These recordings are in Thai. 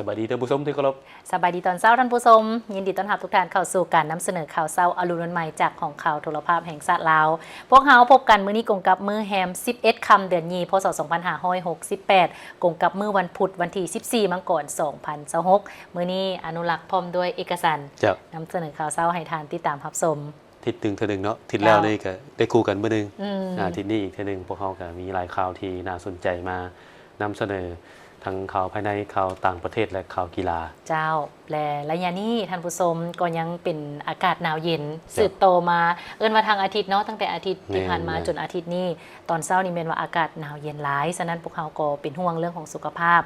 สวัสดีท่านผู้ชมที่เคารพสบายดีตอนเช้าท่านผู้ชมยินดีต้อนรับทุกท่านเข้าสู่การนำเสนอข่าวเช้าอรุณวันใหม่จากของข่าวโทรภาพแห่งชาติลาวพวกเฮาพบกันมื้อนี้กงกับมื้อแฮม11ค่ำเดือนยีพศ2568กงกับมื้อวันพุธวันที่14มังกร2026มื้อนี้อนุรักษ์พร้อมด้วยเอกสารนำเสนอข่าวเช้าให้ทานติดตามรับชมทิศหนึ่งเท่านึงเนาะทิศแล้วนี่ก็ได้คู่กันมื้อนึงทิศนี้อีกเท่านึงพวกเฮาก็มีหลายข่าวที่น่าสนใจมานำเสนอทั้งข่าวภายในข่าวต่างประเทศและข่าวกีฬาเจ้าและระยะนี้ท่านผู้ชมก็ยังเป็นอากาศหนาวเย็นสืบโตมาว่าทางอาทิตย์เนาะตั้งแต่อาทิตย์ที่ผ่านมาจนอาทิตย์นี้ตอนเช้านี่เป็นว่าอากาศหนาวเย็นหลายฉะนั้นพวกเขาก็เป็นห่วงเรื่องของสุขภาพ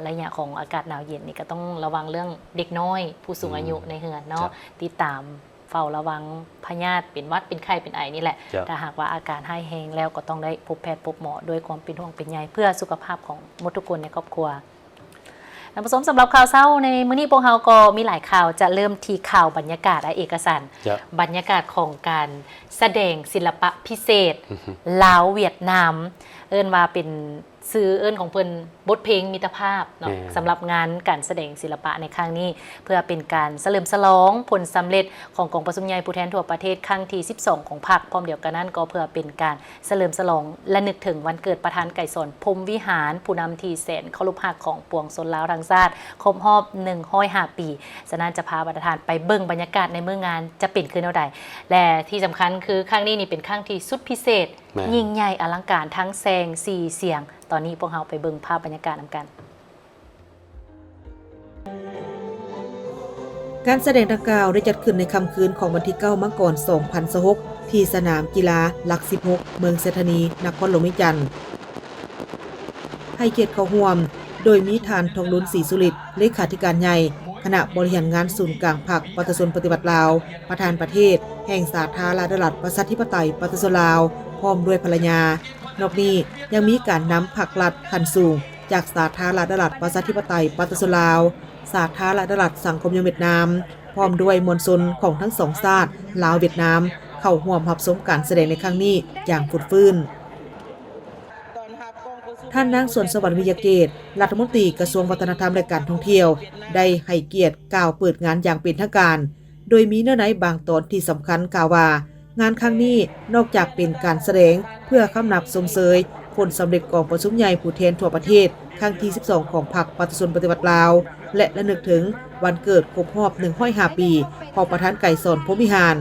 ระยะของอากาศหนาวเย็นนี่ก็ต้องระวังเรื่องเด็กน้อยผู้สูงอายุในเฮือนเนาะติดตามเฝ้าระวังพยาธิเป็นวัดเป็นไข้เป็นไอนี่แหละถ้าหากว่าอาการให้แห้งแล้วก็ต้องได้พบแพทย์พบหมอด้วยความเป็นห่วงเป็นใยเพื่อสุขภาพของมดทุกคนในครอบครัวท่านผู้ชมสำหรับข่าวเช้าในมื้อนี้พวกเราก็มีหลายข่าวจะเริ่มที่ข่าวบรรยากาศเอกสารบรรยากาศของการแสดงศิลปะพิเศษลาวเวียดนามว่าเป็นซื้อของเพิ่นบทเพลงมิตรภาพเนาะสำหรับงานการแสดงศิลปะในครั้งนี้เพื่อเป็นการเฉลิมฉลองผลสำเร็จของกองประชุมใหญ่ผู้แทนทั่วประเทศครั้งที่12ของพรรคพร้อมเดียวกันนั้นก็เพื่อเป็นการเฉลิมฉลองและนึกถึงวันเกิดประธานไก่สนพรหมวิหารผู้นำที่แสนเคารพรักของปวงชนลาวทั้งชาติครบรอบ105 ปีฉะนั้นจะพาประธานไปเบิ่งบรรยากาศในเมื่องานจะเป็นขึ้นเท่าใดและที่สำคัญคือครั้งนี้นี่เป็นครั้งที่สุดพิเศษยิ่งใหญ่อลังการทั้งแสงสีเสียงตอนนี้พวกเราไปเบิ่งภาพบรรยากาศนำกันการแสดงดังกล่าวได้จัดขึ้นในค่ำคืนของวันที่9มังกร2026ที่สนามกีฬาหลัก16เมืองเศรษฐนีนครหลวงวิจันทร์ให้เกียรติเข้าร่วมโดยมีท่านทองลุนศรีสุริตเลขาธิการใหญ่คณะบริหารงานศูนย์กลางพรรคประชาชนปฏิบัติลาวประธานประเทศแห่งสาธารณรัฐประชาธิปไตยประชาชนลาวพร้อมด้วยภรรยานอกนี้ยังมีการนำผักลัดขั้นสูงจากสาธารณรัฐประชาธิปไตยประชาชนลาวสาธารณรัฐสังคมนิยมเวียดนามพร้อมด้วยมวลชนของทั้งสองชาติลาวเวียดนามเข้าร่วมรับชมการแสดงในครั้งนี้อย่างฟุ่มเฟือยท่านนางสวนสวรรค์วิยเกตรัฐมนตรีกระทรวงวัฒนธรรมและการท่องเที่ยวได้ให้เกียรติกล่าวเปิดงานอย่างเป็นทางการโดยมีเนื้อในบางตอนที่สำคัญกล่าวว่างานครั้งนี้นอกจากเป็นการแสดงเพื่อคำนับสมเสยผลสำเร็จกองประชุมใหญ่ผู้แทนทั่วประเทศครั้งที่12ของพรรคประชาชนปฏิบัติลาวและระลึกถึงวันเกิดครบรอบ105 ปีของประธานไก่สนพรหมวิหาร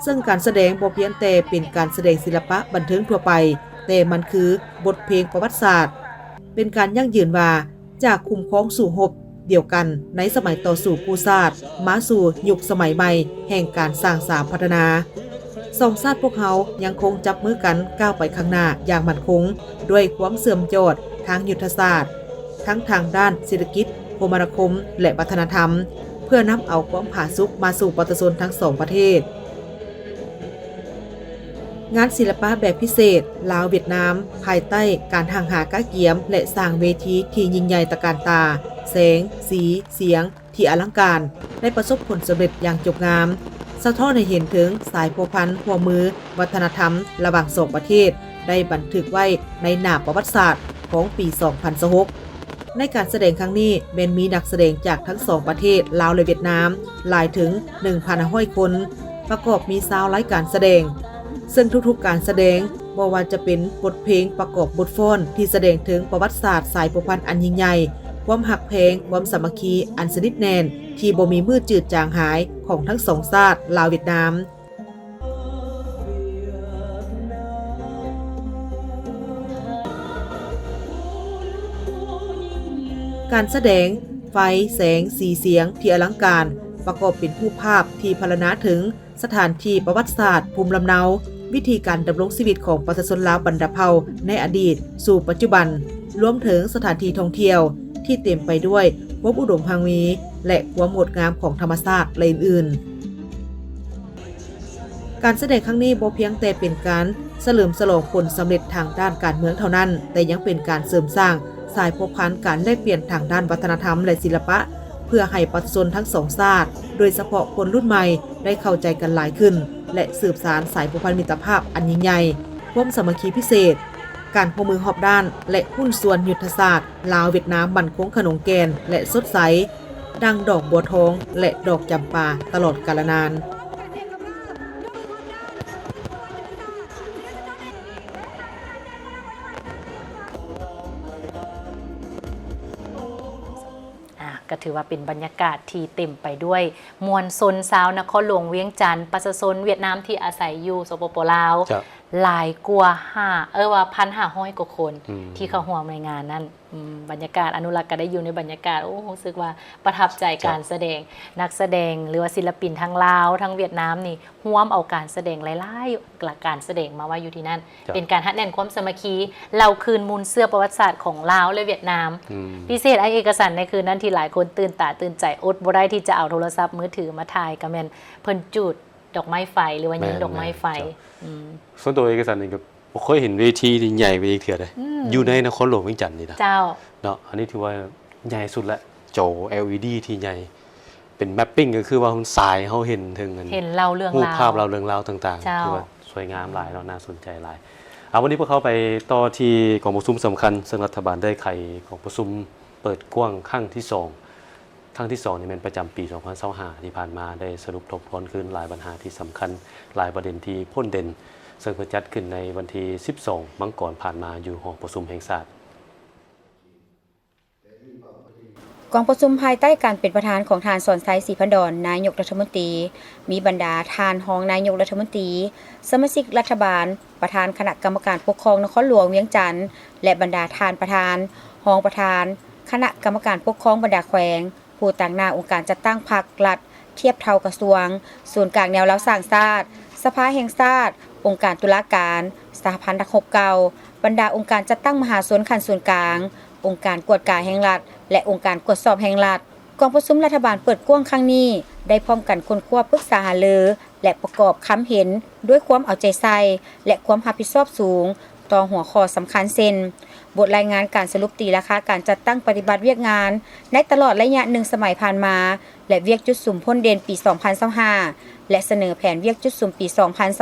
ซึ่งการแสดงบ่เพียงแต่เป็นการแสดงศิลปะบันเทิงทั่วไปแต่มันคือบทเพลงประวัติศาสตร์เป็นการยั่งยืนว่าจากคุ้มครองสู่หบเดียวกันในสมัยต่อสู่กู้ชาติมาสู่ยุคสมัยใหม่แห่งการสร้างสรรค์พัฒนาสองชาติพวกเขายังคงจับมือกันก้าวไปข้างหน้าอย่างมั่นคงด้วยความเสื่อมโจทย์ทางยุทธศาสตร์ทั้งทางด้านเศรษฐกิจคมนาคมและวัฒนธรรมเพื่อนำเอาความผาสุกมาสู่ประชาชนทั้งสองประเทศงานศิลปะแบบพิเศษลาวเวียดนามภายใต้การห่างหากะเกียมและสร้างเวทีที่ยิ่งใหญ่ตระการตาแสงสีเสียงที่อลังการได้ประสบผลสำเร็จอย่างจบงามสะท้อนให้เห็นถึงสายพัวพันหัวมือวัฒนธรรมระหว่างสองประเทศได้บันทึกไว้ในหน้าประวัติศาสตร์ของปี2026ในการแสดงครั้งนี้มีนักแสดงจากทั้งสองประเทศลาวและเวียดนามหลายถึง 1,500 คนประกอบมี20รายการแสดงซึ่งทุกๆการแสดงบ่ว่าจะเป็นบทเพลงประกอบบทฟ้อนที่แสดงถึงประวัติศาสตร์สายพัวพันอันยิ่งใหญ่ความหักแพงความสามัคคีอันสนิทแน่นที่บ่มีมือจืดจางหายของทั้งสองชาติลาวเวียดนามการแสดงไฟแสงสีเสียงที่อลังการประกอบเป็นรูปภาพที่พรรณนาถึงสถานที่ประวัติศาสตร์ภูมิลำเนาวิธีการดำรงชีวิตของประชาชนลาวบรรดาเผ่าในอดีตสู่ปัจจุบันรวมถึงสถานที่ท่องเที่ยวที่เต็มไปด้วยความอุดมพังมีและความงดงามของธรรมชาติและอื่นๆการแสดงครั้งนี้บ่เพียงแต่เป็นการเฉลิมฉลองผลสำเร็จทางด้านการเมืองเท่านั้นแต่ยังเป็นการเสริมสร้างสายพัวพันการแลกเปลี่ยนทางด้านวัฒนธรรมและศิลปะเพื่อให้ประชาชนทั้งสองชาติโดยเฉพาะคนรุ่นใหม่ได้เข้าใจกันหลายขึ้นและสืบสานสายพัวพันมิตรภาพอันยิ่งใหญ่ความสามัคคีพิเศษ การร่วมมือรอบด้านและหุ้นส่วนยุทธศาสตร์ลาวเวียดนามมั่นคงขนงแกนและสดใสดังดอกบัวทองและดอกจำปาตลอดกาลนานก็ถือว่าเป็นบรรยากาศที่เต็มไปด้วยมวลชนชาวนครหลวงเวียงจันทร์ประชาชนเวียดนามที่อาศัยอยู่สปป.ลาวหลายกว่า1,500 กว่าคนที่เข้าร่วมในงานนั้นบรรยากาศอนุรักษ์ก็ได้อยู่ในบรรยากาศรู้สึกว่าประทับใจการแสดงนักแสดงหรือว่าศิลปินทั้งลาวทั้งเวียดนามนี่ร่วมเอาการแสดงหลายๆการแสดงมาไว้อยู่ที่นั่นเป็นการฮัดแน่นความสามัคคีเราคืนมูลเสื้อประวัติศาสตร์ของลาวและเวียดนามพิเศษไอเอกสารในคืนนั้นที่หลายคนตื่นตาตื่นใจอดบ่ได้ที่จะเอาโทรศัพท์มือถือมาถ่ายก็แม่นเพิ่นจุดดอกไม้ไฟหรือว่ายิงดอกไม้ไฟส่วนตัวเอกสารนี่ก็บ่เคยเห็นเวทีที่ใหญ่ไปอีกเทื่อใดอยู่ในนครหลวงเวียงจันทน์นี่นะเจ้าเนาะอันนี้ถือว่าใหญ่สุดละจอ LED ที่ใหญ่เป็นแมปปิ้งก็คือว่ามันสายเฮาเห็นถึงเห็นเล่าเรื่องราวรูปภาพเราเรื่องราวต่างๆที่ว่าสวยงามหลายเนาะน่าสนใจหลายวันนี้พวกเขาไปต่อที่กองประชุมสำคัญซึ่งรัฐบาลได้ไขของประชุมเปิดกว้างครั้งที่2ครั้งที่2นี่เป็นประจำปี2025ที่ผ่านมาได้สรุปทบทวนขึ้นหลายปัญหาที่สำคัญหลายประเด็นที่พ้นเด่นซึ่งจัดขึ้นในวันที่12มังกรผ่านมาอยู่หอประชุมแห่งชาติกองประชุมภายใต้การเป็นประธานของทานสอนไซศรีพันดรนายกรัฐมนตรีมีบรรดาทานรองนายกรัฐมนตรีสมาชิกรัฐบาลประธานคณะกรรมการปกครองนครหลวงเวียงจันทน์และบรรดาทานประธานรองประธานคณะกรรมการปกครองบรรดาแขวงผู้ต่างหน้าองค์การจัดตั้งพรรครัฐเทียบเท่ากระทรวงศูนย์กลางแนวแล้วสร้างชาติสภาแห่งชาติองค์การตุลาการสหพันธคบเก่าบรรดาองค์การจัดตั้งมหาชนขั้นส่วนกลางองค์การกวดการแห่งรัฐและองค์การตรวจสอบแห่งรัฐกองประชุมรัฐบาลเปิดกว้างครั้งนี้ได้พร้อมกันค้นคว้าปรึกษาหารือและประกอบคำเห็นด้วยความเอาใจใส่และความรับผิดชอบสูงต่อหัวข้อสำคัญเช่นบทรายงานการสรุปตีราคาการจัดตั้งปฏิบัติเวียกงานในตลอดระยะ1สมัยผ่านมาและเวียกจุดสุ่มพ้นเด่นปี2025และเสนอแผนเวียกจุดสุ่มปี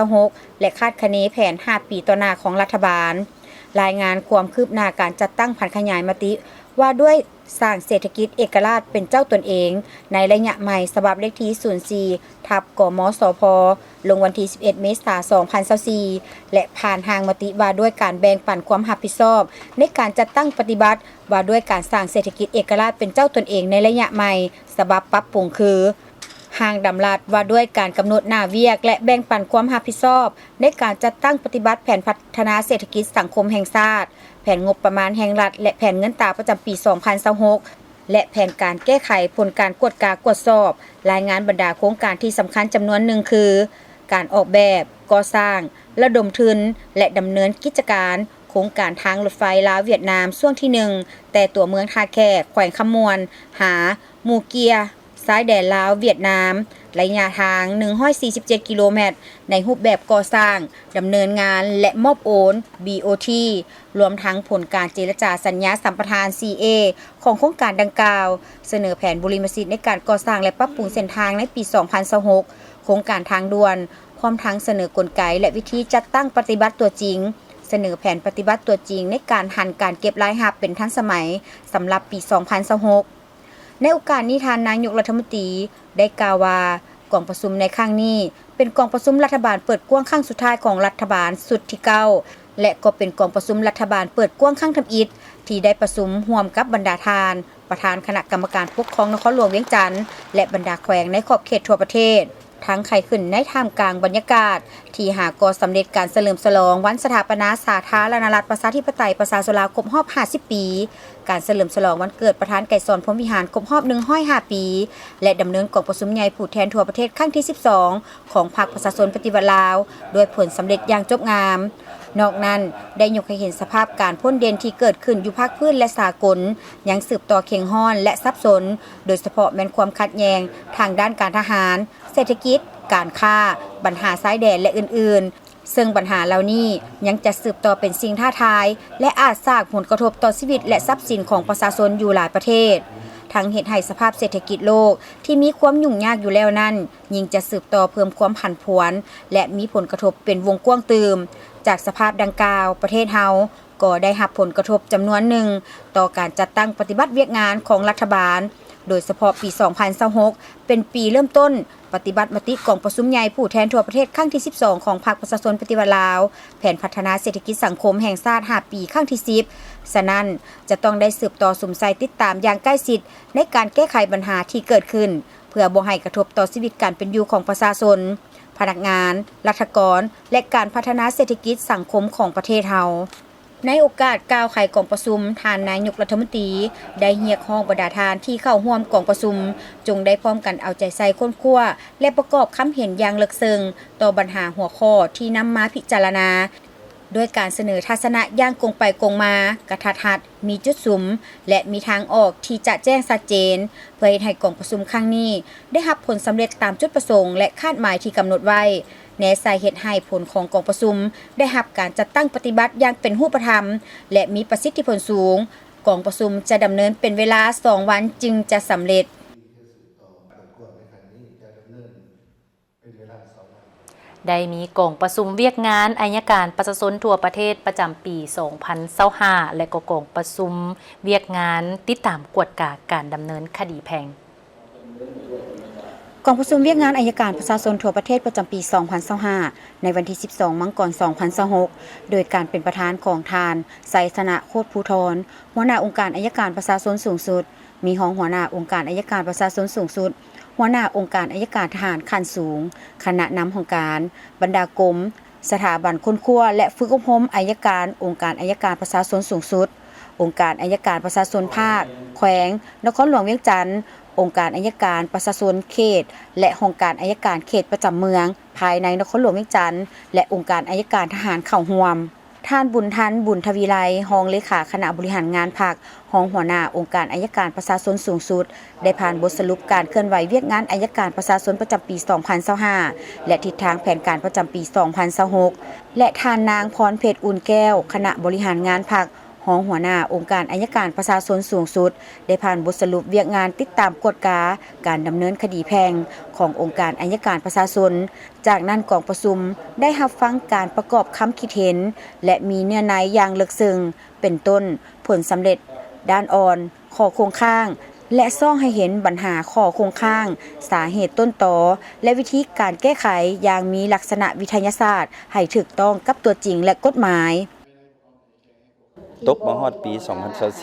2026และคาดคะเนแผน5ปีต่อหน้าของรัฐบาลรายงานความคืบหน้าการจัดตั้งผันขยายมติว่าด้วยสร้างเศรษฐกิจเอกราชเป็นเจ้าตนเองในระยะใหม่ฉบับเลขที่04/กมสพลงวันที่11เมษายน2024และผ่านทางมติว่าด้วยการแบ่งปันความรับผิดชอบในการจัดตั้งปฏิบัติว่าด้วยการสร้างเศรษฐกิจเอกราชเป็นเจ้าตนเองในระยะใหม่ฉบับปรับปรุงคือห่างดำรัสว่าด้วยการกำหนดหน้าเวียกและแบ่งปันความรับผิดชอบในการจัดตั้งปฏิบัติแผนพัฒนาเศรษฐกิจสังคมแห่งชาติแผนงบประมาณแห่งรัฐและแผนเงินตราประจำปี2026และแผนการแก้ไขผลการกวดสอบรายงานบรรดาโครงการที่สำคัญจำนวนหนึ่งคือการออกแบบก่อสร้างระดมทุนและดำเนินกิจการโครงการทางรถไฟลาวเวียดนามช่วงที่1แต่ตัวเมืองท่าแขกแขวงคำมวนหามูเกียซ้ายแดนลาวเวียดนามระยะทาง147กิโลเมตรในรูปแบบก่อสร้างดำเนินงานและมอบโอน BOT รวมทั้งผลการเจรจาสัญญาสัมปทาน CA ของโครงการดังกล่าวเสนอแผนบริมสิทธิ์ในการก่อสร้างและปรับปรุงเส้นทางในปี2026โครงการทางด่วนพร้อมทั้งเสนอกลไกและวิธีจัดตั้งปฏิบัติตัวจริงเสนอแผนปฏิบัติตัวจริงในการหันการเก็บรายรับเป็นทันสมัยสำหรับปี2026ในโอกาสนี้ท่านนายกรัฐมนตรีได้กล่าวว่ากองประชุมในครั้งนี้เป็นกองประชุมรัฐบาลเปิดกว้างครั้งสุดท้ายของรัฐบาลสุดที่9และก็เป็นกองประชุมรัฐบาลเปิดกว้างครั้งทำอิฐที่ได้ประชุมร่วมกับบรรดาทานประธานคณะกรรมการปกครองนครหลวงเวียงจันทน์และบรรดาแขวงในขอบเขตทั่วประเทศทั้งไขขึ้นในท่ามกลางบรรยากาศที่หากสำเร็จการเฉลิมฉลองวันสถาปนาสาธารณรัฐประชาธิปไตยประชาชนลาวครบรอบ50ปีการเฉลิมฉลองวันเกิดประธานไกรสอนพรหมวิหารครบรอบ105ปีและดำเนินกองประชุมใหญ่ผู้แทนทั่วประเทศครั้งที่12ของพรรคประชาชนปฏิวัติลาวโดยผลสำเร็จอย่างจบงามนอกนั้นได้ยกให้เห็นสภาพการพ้นเด่นที่เกิดขึ้นอยู่ภาคพื้นและสากลยังสืบต่อเข่งห้อนและซับซ้อนโดยเฉพาะแม้นความขัดแย้งทางด้านการทหารเศรษฐกิจการค้าปัญหาชายแดนและอื่นๆซึ่งปัญหาเหล่านี้ยังจะสืบต่อเป็นสิ่งท้าทายและอาจสร้างผลกระทบต่อชีวิตและทรัพย์สินของประชาชนอยู่หลายประเทศ ทั้งเฮ็ดให้สภาพเศรษฐกิจโลกที่มีความยุ่งยากอยู่แล้วนั้นยิ่งจะสืบต่อเพิ่มความผันผวนและมีผลกระทบเป็นวงกว้างเติมจากสภาพดังกล่าวประเทศเฮาก็ได้รับผลกระทบจำนวนหนึ่งต่อการจัดตั้งปฏิบัติเวียกงานของรัฐบาลโดยเฉพาะปี 2026 เป็นปีเริ่มต้นปฏิบัติมติกองประชุมใหญ่ผู้แทนทั่วประเทศครั้งที่ 12 ของพรรคประชาชนปฏิวัติลาวแผนพัฒนาเศรษฐกิจสังคมแห่งชาติ5 ปีครั้งที่ 10 ฉะนั้นจะต้องได้สืบต่อสมใส่ติดตามอย่างใกล้ชิดในการแก้ไขปัญหาที่เกิดขึ้นเพื่อบ่ให้กระทบต่อชีวิตการเป็นอยู่ของประชาชนพนักงานราชการและการพัฒนาเศรษฐกิจสังคมของประเทศเฮาในโอกาสกล่าวไขกองประชุมท่านนายกรัฐมนตรีได้เรียกร้องบรรดาทานที่เข้าร่วมกองประชุมจงได้พร้อมกันเอาใจใส่ค้นคว้าและประกอบคำเห็นอย่างลึกซึ้งต่อปัญหาหัวข้อที่นำมาพิจารณาด้วยการเสนอทัศนะอย่างกงไปกงมากระทัดรัดมีจุดสุมและมีทางออกที่จะแจ้งชัดเจนเพื่อให้กองประชุมครั้งนี้ได้รับผลสำเร็จตามจุดประสงค์และคาดหมายที่กำหนดไว้แนสาเหตุให้ผลของกองประชุมได้รับการจัดตั้งปฏิบัติอย่างเป็นรูปธรรมและมีประสิทธิผลสูงกองประชุมจะดำเนินเป็นเวลา2 วันจึงจะสำเร็จได้มีกองประชุมเวียกงานอัยการประชาชนทั่วประเทศประจำปี 2025 และก็กองประชุมเวียกงานติดตามกวดกาการดำเนินคดีแพ่งกองประชุมเวียกงานอัยการประชาชนทั่วประเทศประจำปี 2025 ในวันที่ 12 มังกร 2026 โดยการเป็นประธานของทานไสสนะโคตรภูธรหัวหน้าองค์การอัยการประชาชนสูงสุดมีรองหัวหน้าองค์การอัยการประชาชนสูงสุดหัวหน้าองค์การอัยการทหารขั้นสูงคณะนำของการบรรดากรมสถาบันค้นคว้าและฝึกอบรมอัยการองค์การอัยการประชาชนสูงสุดองค์การอัยการประชาชนภาคแขวงนครหลวงเวียงจันทร์องค์การอัยการประชาชนเขตและองค์การอัยการเขตประจำเมืองภายในนครหลวงเวียงจันทร์และองค์การอัยการทหารเข้าร่วมท่านบุญทันบุญทวีไลรองเลขาคณะบริหารงานพรรครองหัวหน้าองค์การอัยการประชาชนสูงสุดได้ผ่านบทสรุปการเคลื่อนไหวเวียกงานอัยการประชาชนประจำปี 2025 และทิศทางแผนการประจำปี 2026 และท่านนางพรเพชรอุ่นแก้วคณะบริหารงานพรรครองหัวหน้าองค์การอัยการประชาชนสูงสุดได้ผ่านบทสรุปเวียกงานติดตามกฎกาการดำเนินคดีแพ่งขององค์การอัยการประชาชนจากนั้นกองประชุมได้รับฟังการประกอบคำคิดเห็นและมีเนื้อในอย่างลึกซึ้งเป็นต้นผลสำเร็จด้านอ่อนข้อคงข้างและซ่องให้เห็นปัญหาข้อคงข้างสาเหตุต้นตอและวิธีการแก้ไขอย่างมีลักษณะวิทยาศาสตร์ให้ถูกต้องกับตัวจริงและกฎหมายตกมาฮอดปี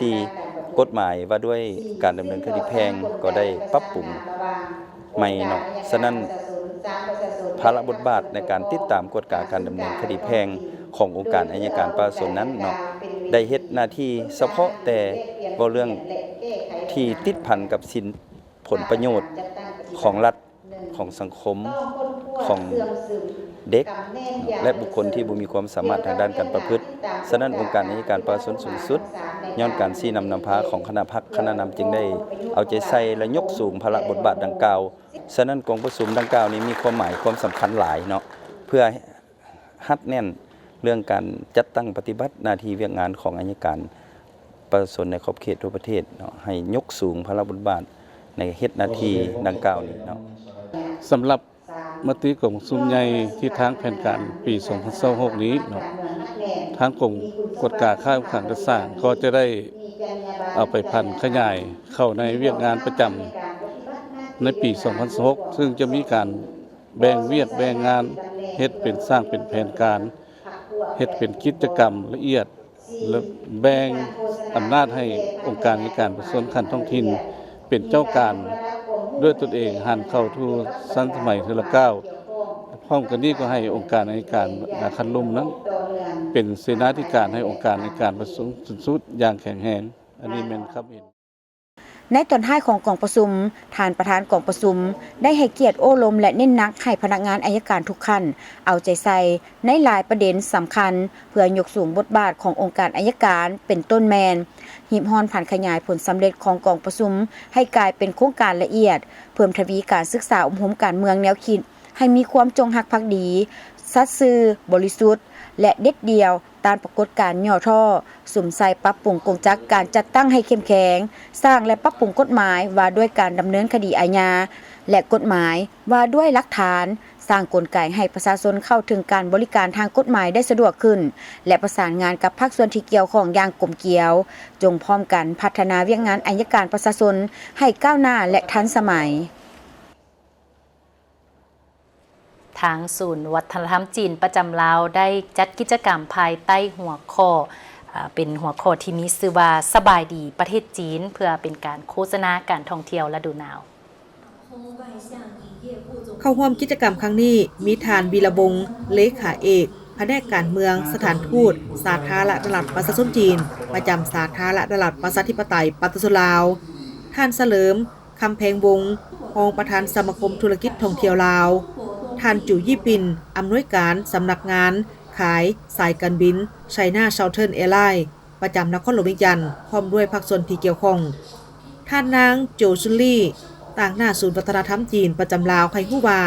2024 กฎหมายว่าด้วยการดำเนินคดีแพ่งก็ได้ปรับปรุงใหม่เนาะฉะนั้นภาระบทบาทในการติดตามกฎการดำเนินคดีแพ่งขององค์การอัยการประชาชนนั้นเนาะได้เฮ็ดหน้าที่เฉพาะแต่บ่เรื่องที่ติดพันกับสินผลประโยชน์ของรัฐของสังคมของเด็กและบุคคลที่บ่มีความสามารถทางด้านการประพฤติฉะนั้นองค์การอัยการประชาชนสูงสุดย้อนการชี้นำนำพาของคณะพรรคคณะนำจึงได้เอาใจใส่และยกสูงภาระบทบาทดังกล่าวฉะนั้นกองประชุมดังกล่าวนี้มีความหมายความสำคัญหลายเนาะเพื่อฮัดแน่นเรื่องการจัดตั้งปฏิบัติหน้าที่เวียกงานของอัยการประชาชนในขอบเขตทั่วประเทศเนาะให้ยกสูงภาระบทบาทในเฮ็ดหน้าที่ดังกล่าวนี้เนาะสำหรับมติกองประชุมใหญ่ที่ทางแผนการปี 2026 นี้เนาะทางกรมกฎการข้าขังกสร้างก็จะได้เอาไปพันขยายเข้าในเวียกงานประจำในปี 2026 ซึ่งจะมีการแบ่งเวียกแบ่งงานเฮ็ดเป็นสร้างเป็นแผนการเฮ็ดเป็นกิจกรรมละเอียดและแบ่งอำนาจให้องค์การในการประชาชนขั้นท้องถิ่นเป็นเจ้าการด้วยตนเองหันเข้าทูสันสมัยเทอละก้าวพร้อมกันนี้ก็ให้องค์การอัยการคันลุ่มนั้นเป็นเสนาธิการให้องค์การอัยการประชุมสุดอย่างแข็งแรงอันนี้แม่นครับเห็นในตอนท้ายของกองประชุมท่านประธานกองประชุมได้ให้เกียรติโอ้ลมและเน้นหนักให้พนักงานอัยการทุกขั้นเอาใจใส่ในหลายประเด็นสำคัญเพื่อยกสูงบทบาทขององค์การอัยการเป็นต้นแมนหีบฮอนผ่านขยายผลสำเร็จของกองประชุมให้กลายเป็นโครงการละเอียดเพิ่มทวีการศึกษาอบรมการเมืองแนวคิดให้มีความจงรักภักดีสัตย์ซื่อบริสุทธิ์ และเด็ดเดียวต้านปรากฏการณ์ย่อท่อสุ่มใส่ปรับปรุงกงจักการจัดตั้งให้เข้มแข็งสร้างและปรับปรุงกฎหมายว่าด้วยการดำเนินคดีอาญาและกฎหมายว่าด้วยหลักฐานสร้างกลไกให้ประชาชนเข้าถึงการบริการทางกฎหมายได้สะดวกขึ้นและประสานงานกับภาคส่วนที่เกี่ยวข้องอย่างกลมเกลียวจงพร้อมกันพัฒนาเวียกงานอัยการประชาชนให้ก้าวหน้าและทันสมัยทางศูนย์วัฒนธรรมจีนประจำลาวได้จัดกิจกรรมภายใต้หัวข้อเป็นหัวข้อที่มีชื่อว่าสบายดีประเทศจีนเพื่อเป็นการโฆษณาการท่องเที่ยวฤดูหนาวเข้าร่วมกิจกรรมครั้งนี้มีทานวีระบงศ์เลขาเอกแผนกการเมืองสถานทูตสาธารณรัฐประชาชนจีนประจำสาธารณรัฐประชาธิปไตยประชาชนลาวท่านเฉลิมคำแพงวงศ์รองประธานสมาคมธุรกิจท่องเที่ยวลาวท่านจู่ยี่ปินอำนวยการสำนักงานขายสายการบินไชน่าเชาเทิร์นแอร์ไลน์ประจำนครหลวงเวียงจันทร์พร้อมด้วยภาคส่วนที่เกี่ยวข้องท่านนางโจซุลี่ต่างหน้าศูนย์วัฒนธรรมจีนประจำลาวไคฮู้ว่า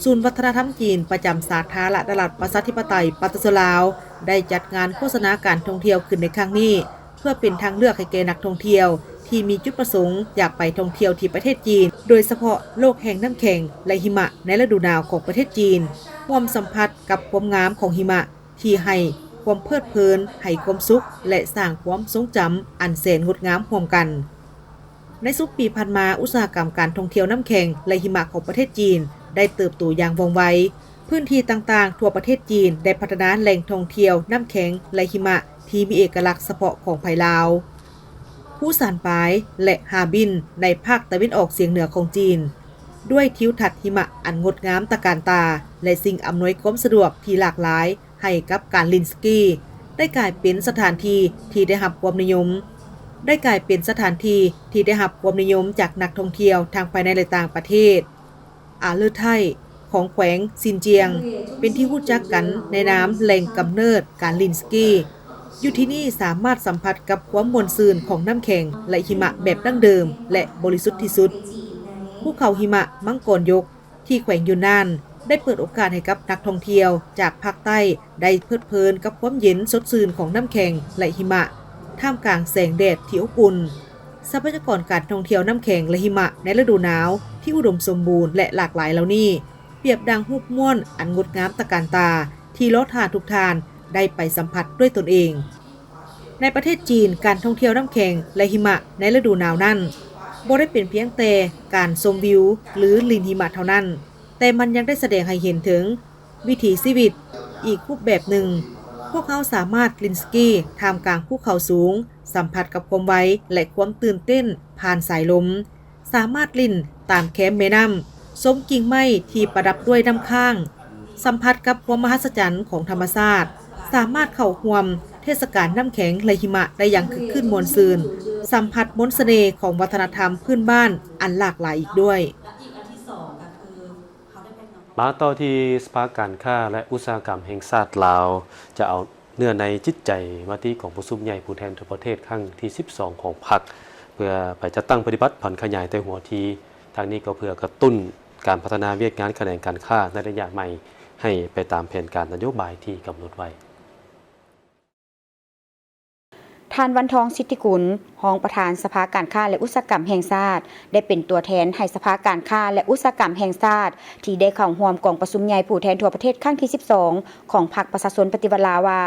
ศูนย์วัฒนธรรมจีนประจำสาธารณรัฐประชาธิปไตยประชาชนลาวได้จัดงานโฆษณาการท่องเที่ยวขึ้นในครั้งนี้เพื่อเป็นทางเลือกให้แก่นักท่องเที่ยวที่มีจุดประสงค์อยากไปท่องเที่ยวที่ประเทศจีนโดยเฉพาะโลกแห่งน้ำแข็งและหิมะในฤดูหนาวของประเทศจีนร่วมสัมผัสกับความงามของหิมะที่ให้ความเพลิดเพลินให้ความสุขและสร้างความทรงจำอันแสนงดงามร่วมกันในสุดปีผ่านมาอุตสาหกรรมการท่องเที่ยวน้ำแข็งและหิมะของประเทศจีนได้เติบโตอย่างว่องไวพื้นที่ต่างๆทั่วประเทศจีนได้พัฒนาแหล่งท่องเที่ยวน้ำแข็งและหิมะที่มีเอกลักษณ์เฉพาะของไทยลาวผู้สานปายและฮาบินในภาคตะวันออกเฉียงเหนือของจีนด้วยทิวทัศน์หิมะอันงดงามตระการตาและสิ่งอำนวยความสะดวกที่หลากหลายให้กับการลินสกีได้กลายเป็นสถานที่ที่ได้รับความนิยมจากนักท่องเที่ยวทางภายในและต่างประเทศอาเลอไทยของแขวงซินเจียงเป็นที่รู้จักกันในนามแหล่งกำเนิดการลินสกีอยู่ที่นี่สามารถสัมผัสกับความมวลซื่นของน้ำแข็งและหิมะแบบดั้งเดิมและบริสุทธิ์ที่สุดภูเขาหิมะมังกรยกที่แขวงยูนนานได้เปิดโอกาสให้กับนักท่องเที่ยวจากภาคใต้ได้เพลิดเพลินกับความเย็นสดชื่นของน้ำแข็งและหิมะท่ามกลางแสงแดดที่อบอุ่นทรัพยากรการท่องเที่ยวน้ำแข็งและหิมะในฤดูหนาวที่อุดมสมบูรณ์และหลากหลายเหล่านี้เปรียบดังรูปม่วนอันงดงามตระการตาที่ล้อทานทุกทานได้ไปสัมผัสด้วยตนเองในประเทศจีนการท่องเที่ยวน้ำแข็งและหิมะในฤดูหนาวนั้นบ่ได้เป็นเพียงแต่การชมวิวหรือลินหิมะเท่านั้นแต่มันยังได้แสดงให้เห็นถึงวิถีชีวิตอีกรูปแบบหนึ่งพวกเขาสามารถลินสกีท่ามกลางภูเขาสูงสัมผัสกับความไวและความตื่นเต้นผ่านสายลมสามารถลินตามแคมแม่น้ำชมกิ่งไม้ที่ประดับด้วยน้ำค้างสัมผัสกับความมหัศจรรย์ของธรรมชาติสามารถเข้าร่วมเทศกาลน้ำแข็งและหิมะได้อย่างคึกคืนม่วนซื่นสัมผัสมนต์เสน่ห์ของวัฒนธรรมพื้นบ้านอันหลากหลายอีกด้วยมาต่อที่สภาการค้าและอุตสาหกรรมแห่งชาติลาวจะเอาเนื้อในจิตใจมาที่ของประชุมใหญ่ผู้แทนทั่วประเทศครั้งที่12ของพรรคเพื่อไปจัดตั้งปฏิบัติผ่อนขยายแต่หัวทีทางนี้ก็เพื่อกระตุ้นการพัฒนาเวียกงานแขนงการค้าในระยะใหม่ให้ไปตามแผนการนโยบายที่กำหนดไว้ท่านวันทองสิทธิกุลรองประธานสภาการค้าและอุตสาหกรรมแห่งชาติได้เป็นตัวแทนให้สภาการค้าและอุตสาหกรรมแห่งชาติที่ได้เข้าร่วมกองประชุมใหญ่ผู้แทนทั่วประเทศครั้งที่12ของพรรคประชาชนปฏิวัติลาวว่า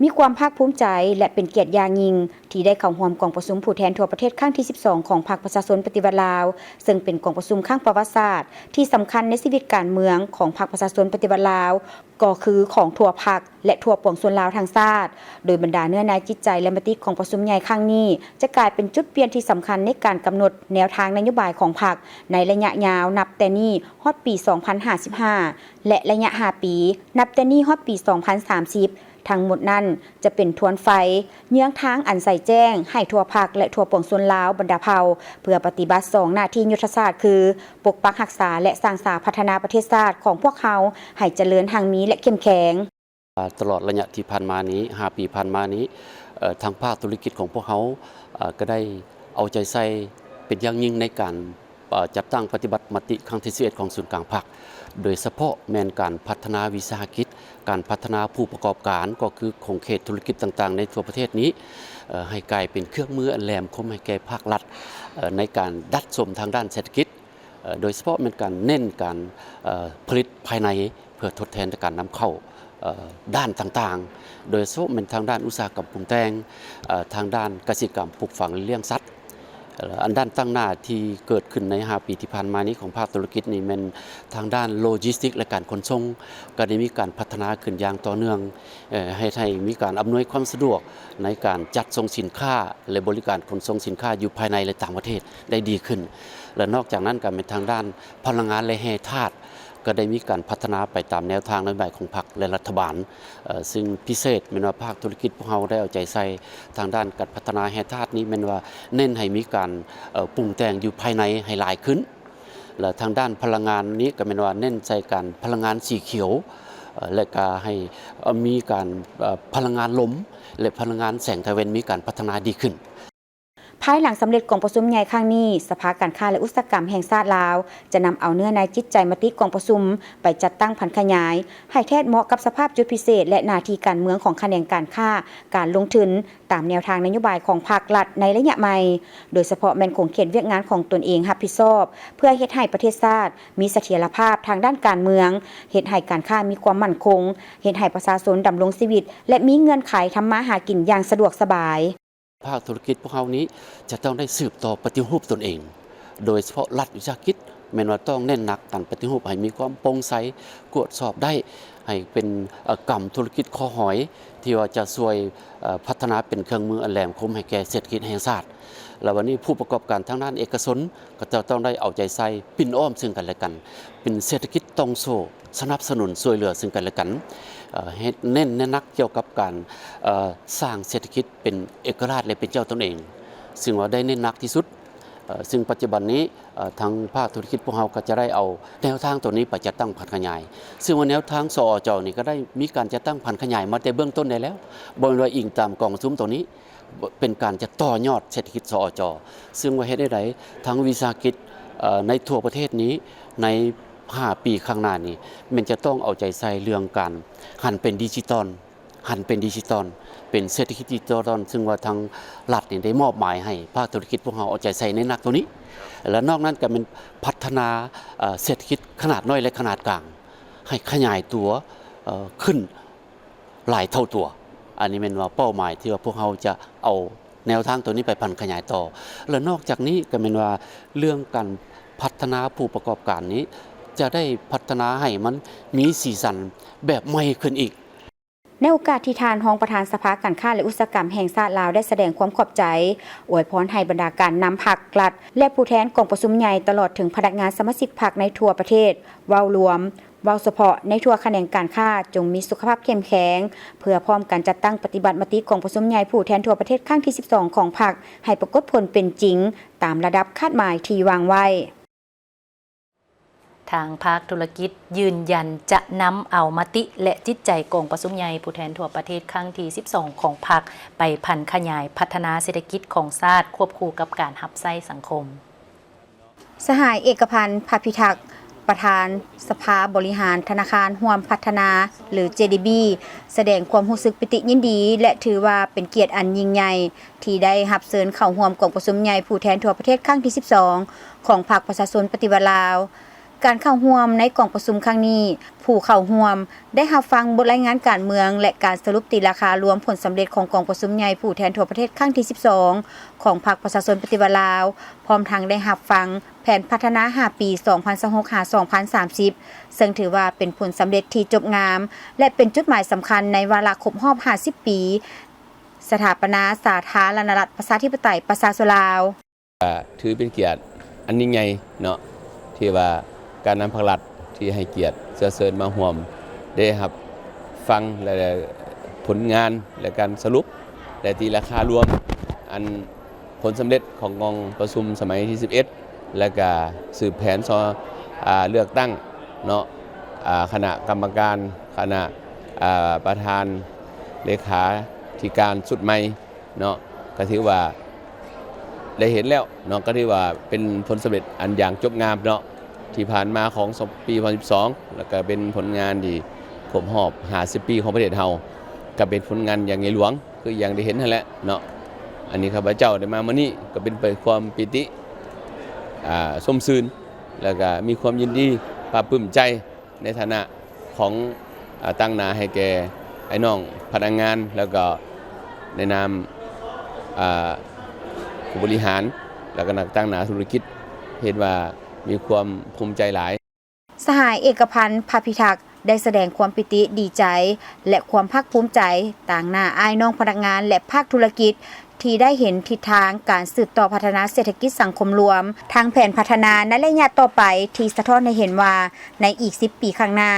มีความภาคภูมิใจและเป็นเกียรติอย่างยิ่งที่ได้เข้าร่วมกองประชุมผู้แทนทั่วประเทศครั้งที่12ของพรรคประชาชนปฏิวัติลาวซึ่งเป็นกองประชุมครั้งประวัติศาสตร์ที่สำคัญในชีวิตการเมืองของพรรคประชาชนปฏิวัติลาวก็คือของทั่วพรรคและทั่วปวงชนลาวทั้งชาติโดยบรรดาเนื้อในจิตใจและมติของประชุมใหญ่ครั้งนี้จะกลายเป็นจุดเปลี่ยนที่สำคัญในการกำหนดแนวทางนโยบายของพรรคในระยะยาวนับแต่นี้ฮอดปี 2055 และระยะ5 ปีนับแต่นี้ฮอดปี 2030ทั้งหมดนั้นจะเป็นทวนไฟเยื้องทางอันใส่แจ้งให้ทั่วภาคและทั่วปวงชนลาวบรรดาเผ่าเพื่อปฏิบัติ2หน้าที่ยุทธศาสตร์คือปกปักรักษาและสร้างสรรค์พัฒนาประเทศชาติของพวกเขาให้เจริญทางนี้และเข้มแข็งตลอดระยะที่ผ่านมานี้5 ปีผ่านมานี้ทางภาคธุรกิจของพวกเขาก็ได้เอาใจใส่เป็นอย่างยิ่งในการจัดตั้งปฏิบัติมติครั้งที่11ของศูนย์กลางพรรค โดยเฉพาะแม่นการพัฒนาวิสาหกิจการพัฒนาผู้ประกอบการก็คือของเขตธุรกิจต่างๆในทั่วประเทศนี้ให้กลายเป็นเครื่องมืออันแหลมคมให้แก่ภาครัฐในการดัดสมทางด้านเศรษฐกิจโดยเฉพาะเป็นการเน้นการผลิตภายในเพื่อทดแทนการนำเข้าด้านต่างๆโดยเฉพาะเป็นทางด้านอุตสาหกรรมปรุงแต่งทางด้านเกษตรกรรมปลูกฝังเลี้ยงสัตว์อันด้านตั้งหน้าที่เกิดขึ้นใน5 ปีที่ผ่านมานี้ของภาคธุรกิจนี่เป็นทางด้านโลจิสติกและการขนส่งก็ได้มีการพัฒนาขึ้นอย่างต่อเนื่องให้มีการอำนวยความสะดวกในการจัดส่งสินค้าและบริการขนส่งสินค้าอยู่ภายในและต่างประเทศได้ดีขึ้นและนอกจากนั้นก็เป็นทางด้านพลังงานและแร่ธาตุก็ได้มีการพัฒนาไปตามแนวทางนโยบายของพรรคและรัฐบาลซึ่งพิเศษเป็นว่าภาคธุรกิจพวกเราได้เอาใจใส่ทางด้านการพัฒนาแร่ธาตุนี้เป็นว่าเน้นให้มีการปรุงแต่งอยู่ภายในให้หลายขึ้นและทางด้านพลังงานนี้ก็เป็นว่าเน้นใส่การพลังงานสีเขียวและก็ให้มีการพลังงานลมและพลังงานแสงตะวันมีการพัฒนาดีขึ้นภายหลังสำเร็จกองประชุมใหญ่ครั้งนี้สภาการค้าและอุตสาหกรรมแห่งชาติลาวจะนำเอาเนื้อในจิตใจมติกองประชุมไปจัดตั้งพันขยายให้แทศเหมาะกับสภาพจุดพิเศษและหน้าที่การเมืองของแขนงการค้าการลงทุนตามแนวทางนโยบายของภาครัฐในระยะใหม่โดยเฉพาะแม่นคงเขตเวียกงานของตนเองรับผิดชอบเพื่อเฮ็ดให้ประเทศชาติมีเสถียรภาพทางด้านการเมืองเฮ็ดให้การค้ามีความมั่นคงเฮ็ดให้ประชาชนดำรงชีวิตและมีเงื่อนไขทำมาหากินอย่างสะดวกสบายภาคธุรกิจพวกเรานี้จะต้องได้สืบต่อปฏิรูปตนเองโดยเฉพาะรัฐวิสาหกิจแม้ว่าต้องเน้นหนักการปฏิรูปให้มีความโปร่งใสตรวจสอบได้ให้เป็นกรรมธุรกิจคอหอยที่ว่าจะช่วยพัฒนาเป็นเครื่องมืออันแหลมคมให้แก่เศรษฐกิจแห่งชาติและวันนี้ผู้ประกอบการทางด้านเอกชนก็จะต้องได้เอาใจใส่ปิ่นอ้อมซึ่งกันและกันเป็นเศรษฐกิจต้องโซ่สนับสนุนช่วยเหลือซึ่งกันและกันเน้นนักเกี่ยวกับการสร้างเศรษฐกิจเป็นเอกราชและเป็นเจ้าตนเองซึ่งว่าได้เน้นนักที่สุดซึ่งปัจจุบันนี้ทางภาคธุรกิจพวกเราก็จะได้เอาแนวทางตัวนี้ไปจัดตั้งพันขยายซึ่งว่าแนวทางสอจนี่ก็ได้มีการจัดตั้งพันขยายมาแต่เบื้องต้นได้แล้วบริเวณอิงตามกองซุ้มตัวนี้เป็นการจะต่อยอดเศรษฐกิจสอจซึ่งว่าเฮ็ดได้ทั้งวิสาหกิจในทั่วประเทศนี้ใน5 ปีข้างหน้านี้มันจะต้องเอาใจใส่เรื่องการหันเป็นดิจิตอลเป็นเศรษฐกิจดิจิตอลซึ่งว่าทางรัฐนี่ได้มอบหมายให้ภาคธุรกิจพวกเราเอาใจใส่ในนักตัวนี้และนอกนั้นก็เป็นพัฒนาเศรษฐกิจขนาดน้อยและขนาดกลางให้ขยายตัวขึ้นหลายเท่าตัวอันนี้เป็นว่าเป้าหมายที่ว่าพวกเราจะเอาแนวทางตัวนี้ไปพันขยายต่อและนอกจากนี้ก็เป็นว่าเรื่องการพัฒนาผู้ประกอบการนี้จะได้พัฒนาให้มันมีสีสันแบบใหม่ขึ้นอีกในโอกาสที่ทานรองประธานสภาการค้าและอุตสาหกรรมแห่งชาติลาวได้แสดงความขอบใจอวยพรให้บรรดาการนำพรรครัฐและผู้แทนกองประชุมใหญ่ตลอดถึงพนักงานสมาชิกพรรคในทั่วประเทศเว้ารวมเว้าเฉพาะในทั่วแขนงการค้าจงมีสุขภาพเข้มแข็งเพื่อพร้อมการจัดตั้งปฏิบัติมติกองประชุมใหญ่ผู้แทนทั่วประเทศครั้งที่12ของพรรคให้ปรากฏผลเป็นจริงตามระดับคาดหมายที่วางไว้ทางภาคธุรกิจยืนยันจะนำเอามติและจิตใจกองประชุมใหญ่ผู้แทนทั่วประเทศครั้งที่12ของพรรคไปพันขยายพัฒนาเศรษฐกิจของชาติควบคู่กับการหับไส้สังคมสหายเอกพันธ์ภพิทักษ์ประธานสภาบริหารธนาคารร่วมพัฒนาหรือ JDB แสดงความรู้สึกปิติยินดีและถือว่าเป็นเกียรติอันยิ่งใหญ่ที่ได้รับเชิญเข้าร่วมกองประชุมใหญ่ผู้แทนทั่วประเทศครั้งที่12ของพรรคประชาชนปฏิวัติลาวการเข้าร่วมในกองประชุมครั้งนี้ผู้เข้าร่วมได้รับฟังบทรายงานการเมืองและการสรุปตีราคารวมผลสำเร็จของกองประชุมใหญ่ผู้แทนทั่วประเทศครั้งที่12ของพรรคประชาชนปฏิวัติลาวพร้อมทั้งได้รับฟังแผนพัฒนา5 ปี 2026-2030 ซึ่งถือว่าเป็นผลสำเร็จที่จบงามและเป็นจุดหมายสำคัญในวาระครบรอบ50 ปีสถาปนาสาธารณรัฐประชาธิปไตยประชาชนลาวถือเป็นเกียรติอันยิ่งใหญ่เนาะที่ว่าการนำภาครัฐที่ให้เกียรติเชิญมาร่วมได้ครับฟังและผลงานและการสรุปและตีราคารวมอันผลสำเร็จของกองประชุมสมัยที่11และก็สืบแผนเลือกตั้งเนาะคณะกรรมการคณะประธานเลขาธิการสุดใหม่เนาะก็ถือว่าได้เห็นแล้วเนาะก็ถือว่าเป็นผลสำเร็จอันอย่างจบงามเนาะ ที่ผ่านมาของปี2012แล้วก็เป็นผลงานที่ครบรอบ50 ปีของประเทศเฮาก็เป็นผลงานอย่างในหลวงคืออย่างได้เห็นนั่นแหละเนาะอันนี้ข้าพเจ้าได้มามื้อนี้ก็เป็นไปความปิติส้มซื่นแล้วก็มีความยินดีปลาปลื้มใจในฐานะของตั้งหน้าให้แก่ไอ้น้องพนักงานแล้วก็ในนามผู้บริหารแล้วก็นักตั้งหน้าธุรกิจเห็นว่ามีความภูมิใจหลายสหายเอกพันธ์ภาพิทักษ์ได้แสดงความปิติดีใจและความภาคภูมิใจต่างหน้าอ้ายน้องพนักงานและภาคธุรกิจที่ได้เห็นทิศทางการสืบต่อพัฒนาเศรษฐกิจสังคมรวมทางแผนพัฒนาในระยะต่อไปที่สะท้อนให้เห็นว่าในอีก10 ปีข้างหน้า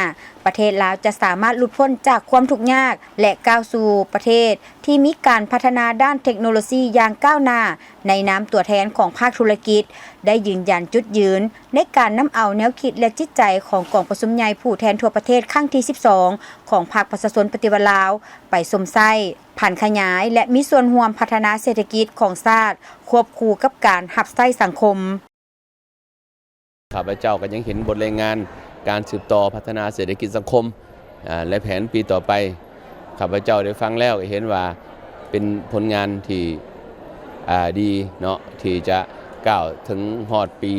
ประเทศลาวจะสามารถหลุดพ้นจากความทุกข์ยากและก้าวสู่ประเทศที่มีการพัฒนาด้านเทคโนโลยีอย่างก้าวหน้าในนามตัวแทนของภาคธุรกิจได้ยืนยันจุดยืนในการนำเอาแนวคิดและจิตใจของกองประชุมใหญ่ผู้แทนทั่วประเทศครั้งที่12ของภาคประชาชนปฏิวัติลาวไปสมไส้ผ่านขยายและมีส่วนร่วมพัฒนาเศรษฐกิจของชาติควบคู่กับการหับไส้สังคมข้าพเจ้าก็ยังเห็นบทรายงานการสืบต่อพัฒนาเศรษฐกิจสังคมและแผนปีต่อไปข้าพเจ้าได้ฟังแล้วเห็นว่าเป็นผลงานที่ดีเนาะที่จะก้าวถึงฮอดปี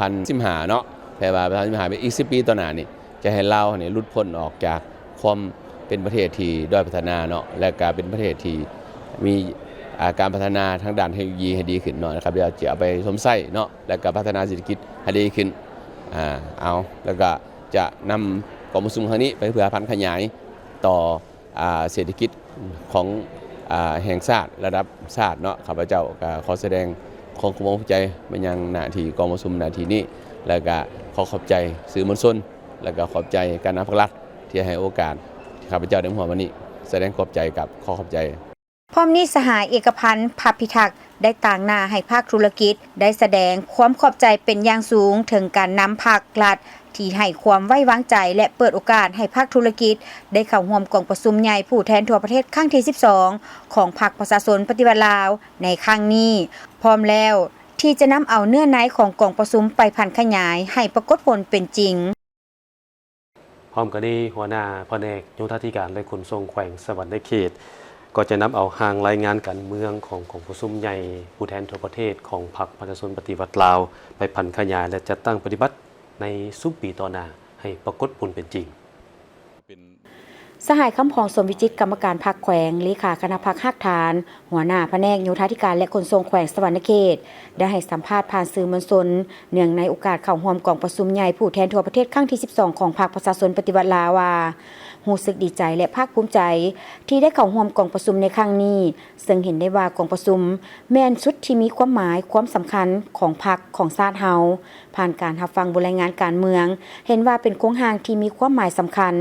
2015เนาะแปลว่า2015เป็นอีก10 ปีต่อหน้านี่จะให้ลาวเนี่ยหลุดพ้นออกจากความเป็นประเทศที่ด้อยพัฒนาเนาะและก็เป็นประเทศที่มีการพัฒนาทางด้านเทคโนโลยีให้ดีขึ้นเนาะนะครับเดี๋ยวจะเอาไปสมไส้เนาะและก็พัฒนาเศรษฐกิจให้ดีขึ้นเอาแล้วก็จะนำกองประชุมครั้งนี้ไปเพื่อพันขยายต่อเศรษฐกิจของแห่งชาติระดับชาติเนาะข้าพเจ้าก็ขอแสดงความภูมิใจไปยังหน้าที่กองประชุมหน้าที่นี้แล้วก็ขอขอบใจสื่อมวลชนแล้วก็ขอบใจการนำภาครัฐที่ให้โอกาสข้าพเจ้าได้มาวันนี้แสดงขอบใจกับขอขอบใจพร้อมนี้สหายเอกพันธ์ภาพิทักษ์ได้ต่างหน้าให้ภาคธุรกิจได้แสดงความขอบใจเป็นอย่างสูงถึงการนำภาครัฐที่ให้ความไว้วางใจและเปิดโอกาสให้ภาคธุรกิจได้เข้าร่วมกองประชุมใหญ่ผู้แทนทั่วประเทศครั้งที่12ของพรรคประชาชนปฏิวัติลาวในครั้งนี้พร้อมแล้วที่จะนำเอาเนื้อในของกองประชุมไปพันขยายให้ปรากฏผลเป็นจริงพร้อมกันนี้หัวหน้าแผนกโยธาธิการและขนส่งแขวงสวรรค์เขตก็จะนำเอาหางรายงานการเมืองของกองประชุมใหญ่ผู้แทนทั่วประเทศของพรรคประชาชนปฏิวัติลาวไปพันขยายและจัดตั้งปฏิบัติในซุปปีต่อหน้าให้ปรากฏผลเป็นจริงสหายคำพองสมวิจิตรกรรมการพรรคแขวงเลขาคณะพรรคหักฐานหัวหน้าแผนกโยธาธิการและขนส่งแขวงสวรรค์เขตได้ให้สัมภาษณ์ผ่านสื่อมวลชนเนื่องในโอกาสเข้าร่วมกองประชุมใหญ่ผู้แทนทั่วประเทศครั้งที่12ของพรรคประชาชนปฏิวัติลาวว่ารู้สึกดีใจและภาคภูมิใจที่ได้เข้าร่วมกองประชุมในครั้งนี้ซึ่งเห็นได้ว่ากองประชุมแม่นชุดที่มีความหมายความสำคัญของพรรคของชาติเฮาผ่านการรับฟังบทรายงานการเมืองเห็นว่าเป็นโครงหางที่มีความหมายสำคัญ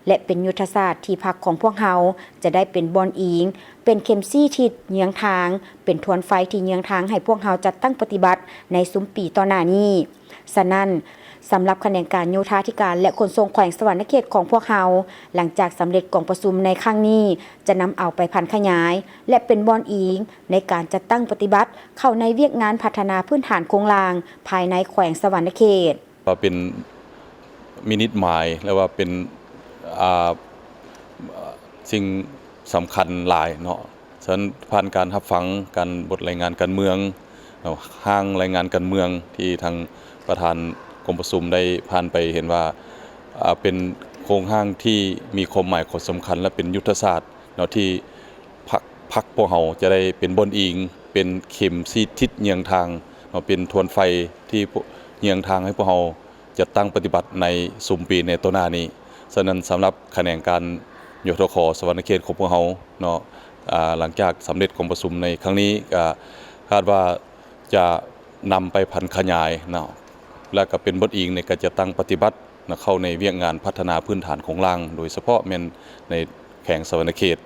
และเป็นยุทธศาสตร์ที่พรรคของพวกเฮาจะได้เป็นบอนอิงเป็นเข็มซี่ทิศเยื้องทางเป็นทวนไฟที่เยื้องทางให้พวกเฮาจัดตั้งปฏิบัติในซุ้มปีต่อหน้านี้ฉะนั้นสำหรับแขนงการโยธาธิการและขนส่งแขวงสวรรค์เขตของพวกเฮาหลังจากสำเร็จกองประชุมในครั้งนี้จะนำเอาไปพันขยายและเป็นบอนอิงในการจัดตั้งปฏิบัติเข้าในเวียกงานพัฒนาพื้นฐานโครงสร้างภายในแขวงสวรรค์เขตว่าเป็นมินิหมายแล้วว่าเป็นสิ่งสำคัญหลายเนาะฉะนั้นผ่านการรับฟังการบทรายงานการเมืองห้างรายงานการเมืองที่ทางประธานกรมประชุมได้ผ่านไปเห็นว่าเป็นโครงห้างที่มีความหมายขดสำคัญและเป็นยุทธศาสตร์เนาะที่พรรคพวกเราจะได้เป็นบนอิงเป็นเข็มซีทิศเยื้องทางเนาะเป็นทวนไฟที่เยื้องทางให้พวกเราจะตั้งปฏิบัติในสุ่มปีในตัวหน้านี้ฉะนั้นสำหรับแขนงการโยธาสวรรค์เขตของพวกเราเนาะหลังจากสำเร็จกองประชุมในครั้งนี้ก็คาดว่าจะนำไปพันขยายเนาะและก็เป็นบทอิงในการจะตั้งปฏิบัติเข้าในเวียกงานพัฒนาพื้นฐานของล่างโดยเฉพาะแม่นในแขวงสวรรค์เขต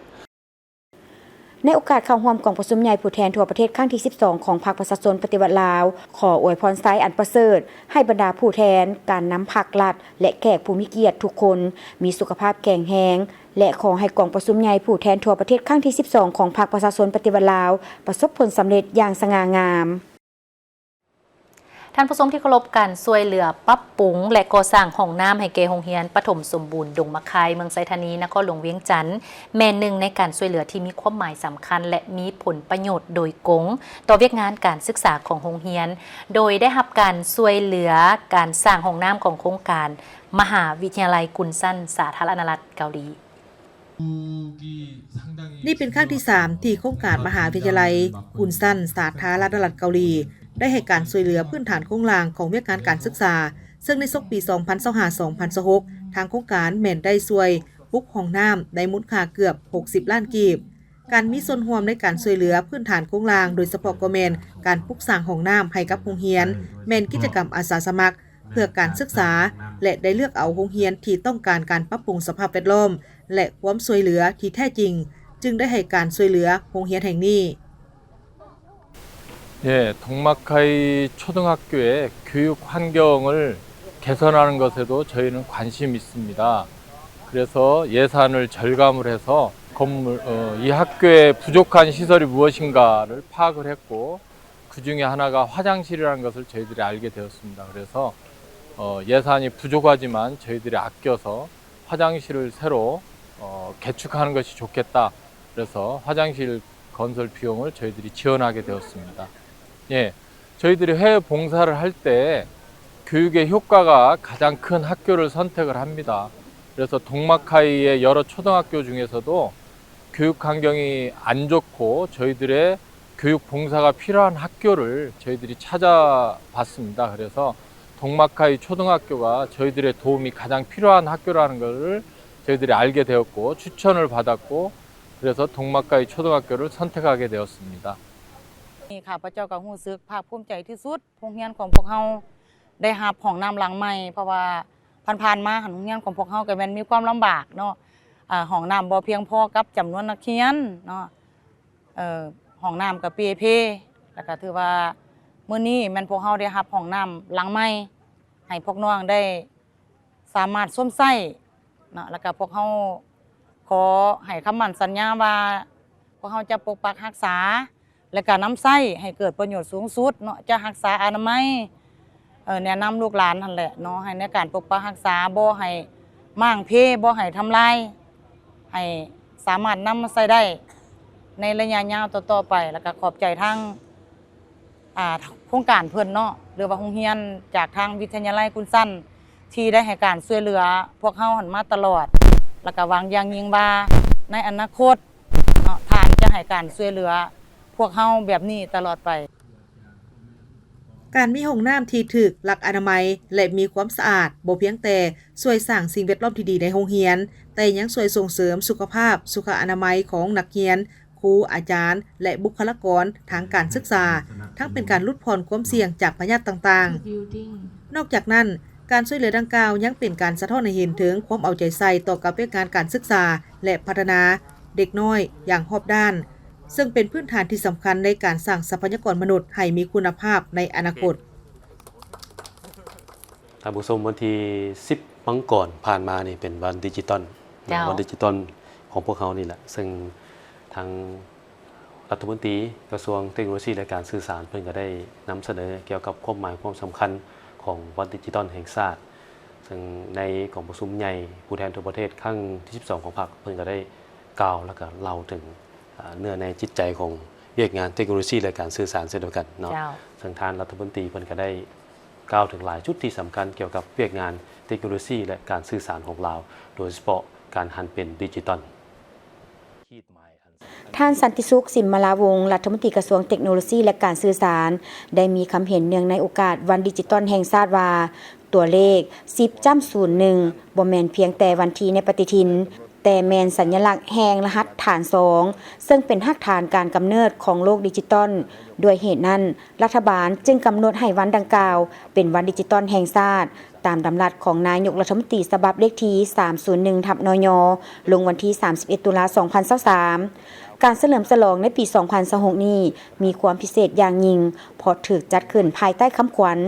ในโอกาสเข้าร่วมกองประชุมใหญ่ผู้แทนทั่วประเทศครั้งที่12ของพรรคประชาชนปฏิวัติลาวขออวยพรไซอันประเสริฐให้บรรดาผู้แทนการนำภาครัฐและแขกผู้มีเกียรติทุกคนมีสุขภาพแข็งแรงและขอให้กองประชุมใหญ่ผู้แทนทั่วประเทศครั้งที่12ของพรรคประชาชนปฏิวัติลาวประสบผลสำเร็จอย่างสง่างาม ท่านผู้ชมที่เคารพกันช่วยเหลือปรับปรุงและก่อสร้างห้องน้ำให้แก่โรงเรียนปฐมสมบูรณ์ดงมะคายเมืองไซธานีนครหลวงเวียงจันทน์แม่นหนึ่งในการช่วยเหลือที่มีความหมายสำคัญและมีผลประโยชน์โดยกงต่อเวียกงานการศึกษาของโรงเรียนโดยได้รับการช่วยเหลือการสร้างห้องน้ำของโครงการมหาวิทยาลัยกุนซันสาธารณรัฐเกาหลีนี่เป็นครั้งที่ 3 ที่โครงการมหาวิทยาลัยกุนซันสาธารณรัฐเกาหลีได้ให้การช่วยเหลือพื้นฐานโครงล่างของเวียกงานการศึกษาซึ่งในปี 2025-2026 ทางโครงการแม่นได้ช่วยปลุกห้องน้ำได้มูลค่าเกือบ 60 ล้านกีบการมีส่วนร่วมในการช่วยเหลือพื้นฐานโครงล่างโดยเฉพาะก็แม่นการปลุกสร้างห้องน้ำให้กับโรงเรียนแม่นกิจกรรมอาสาสมัครเพื่อการศึกษาและได้เลือกเอาโรงเรียนที่ต้องการการปรับปรุงสภาพแวดล้อมและความช่วยเหลือที่แท้จริงจึงได้ให้การช่วยเหลือโรงเรียนแห่งนี้ 예, 동막하이 초등학교의 교육 환경을 개선하는 것에도 저희는 관심이 있습니다. 그래서 예산을 절감을 해서 이 학교에 부족한 시설이 무엇인가를 파악을 했고 그 중에 하나가 화장실이라는 것을 저희들이 알게 되었습니다. 그래서 예산이 부족하지만 저희들이 아껴서 화장실을 새로 개축하는 것이 좋겠다. 그래서 화장실 건설 비용을 저희들이 지원하게 되었습니다. 예, 저희들이 해외 봉사를 할 때 교육의 효과가 가장 큰 학교를 선택을 합니다. 그래서 동막하이의 여러 초등학교 중에서도 교육 환경이 안 좋고 저희들의 교육 봉사가 필요한 학교를 저희들이 찾아봤습니다. 그래서 동막하이 초등학교가 저희들의 도움이 가장 필요한 학교라는 것을 저희들이 알게 되었고 추천을 받았고 그래서 동막하이 초등학교를 선택하게 되었습니다. ข้าพเจ้าก็รู้สึกภาคภูมิใจที่สุดโรงเรียนของพวกเฮาได้รับห้องน้ำหลังใหม่เพราะว่าผ่านๆมาโรงเรียนของพวกเฮาก็แม่นมีความลำบากเนาะห้องน้ำบ่เพียงพอกับจำนวนนักเรียนเนาะห้องน้ำก็เปียเพแล้วก็ถือว่ามื้อนี้แม่นพวกเฮาได้รับห้องน้ำหลังใหม่ให้พวกน้องได้สามารถสวมใส่เนาะแล้วก็พวกเฮาขอให้คำมั่นสัญญาว่าพวกเฮาจะปกปักรักษาและการนำไส้ให้เกิดประโยชน์สูงสุดเนาะจะรักษาอนามัยแนะนำลูกหลานนั่นแหละเนาะให้ในการปกปักรักษาบ่ให้มั่างเพบ่ให้ทำลายให้สามารถนำมาใส่ได้ในระยะยาวต่อไปแล้วก็ขอบใจทั้งโครงการเพิ่นเนาะหรือว่าโรงเรียนจากทางวิทยาลัยกุนซันที่ได้ให้การช่วยเหลือพวกเฮาหันมาตลอดแล้วก็หวังอย่างยิ่งว่าในอนาคตเนาะท่านจะให้การช่วยเหลือพวกเฮาแบบนี้ตลอดไปการมีห้องน้ำที่ถูกหลักอนามัยและมีความสะอาดบ่เพียงแต่ช่วยสร้างสิ่งแวดล้อมที่ดีในโรงเรียนแต่ยังช่วยส่งเสริมสุขภาพสุขอนามัยของนักเรียนครูอาจารย์และบุคลากรทางการศึกษาทั้งเป็นการลดผ่อนความเสี่ยงจากพยาธิต่างๆนอกจากนั้นการช่วยเหลือดังกล่าวยังเป็นการสะท้อนให้เห็นถึงความเอาใจใส่ต่อกับงานการศึกษาและพัฒนาเด็กน้อยอย่างรอบด้านซึ่งเป็นพื้นฐานที่สำคัญในการสร้างทรัพยากรมนุษย์ให้มีคุณภาพในอนาคตท่านผู้ชมวันที่10 มังกรผ่านมานี่เป็นวันดิจิตอลวันดิจิตอลของพวกเขานี่แหละซึ่งทางรัฐมนตรีกระทรวงเทคโนโลยีและการสื่อสารเพิ่นก็ได้นำเสนอเกี่ยวกับความหมายความสำคัญของวันดิจิตอลแห่งชาติซึ่งในกองประชุมใหญ่ผู้แทนทั่วประเทศครั้งที่12ของพรรคเพิ่นก็ได้กล่าวแล้วก็เล่าถึงเนื้อในจิตใจของเวียกงานเทคโนโลยีและการสื่อสารเช่นเดียวกันเนาะซึ่งทางรัฐมนตรีเพิ่นก็ได้กล่าวถึงหลายจุดที่สำคัญเกี่ยวกับเวียกงานเทคโนโลยีและการสื่อสารของเราโดยเฉพาะการหันเป็นดิจิตอลท่านสันติสุขสิมมาลาวงศ์รัฐมนตรีกระทรวงเทคโนโลยีและการสื่อสารได้มีคำเห็นเนื่องในโอกาสวันดิจิตอลแห่งชาติว่าตัวเลข 10.01 บ่แม่นเพียงแต่วันที่ในปฏิทินแต่แมนสัญลักษณ์แห่งรหัสฐาน2ซึ่งเป็นรากฐานการกำเนิดของโลกดิจิตอลด้วยเหตุนั้นรัฐบาลจึงกำหนดให้วันดังกล่าวเป็นวันดิจิตอลแห่งชาติตามดำรัสของนายกรัฐมนตรีฉบับเลขที่ 301/นย.ลงวันที่ 31 ตุลาคม 2023การเฉลิมฉลองในปี 2026 นี้มีความพิเศษอย่างยิ่งเพราะถูกจัดขึ้นภายใต้คำขวัญ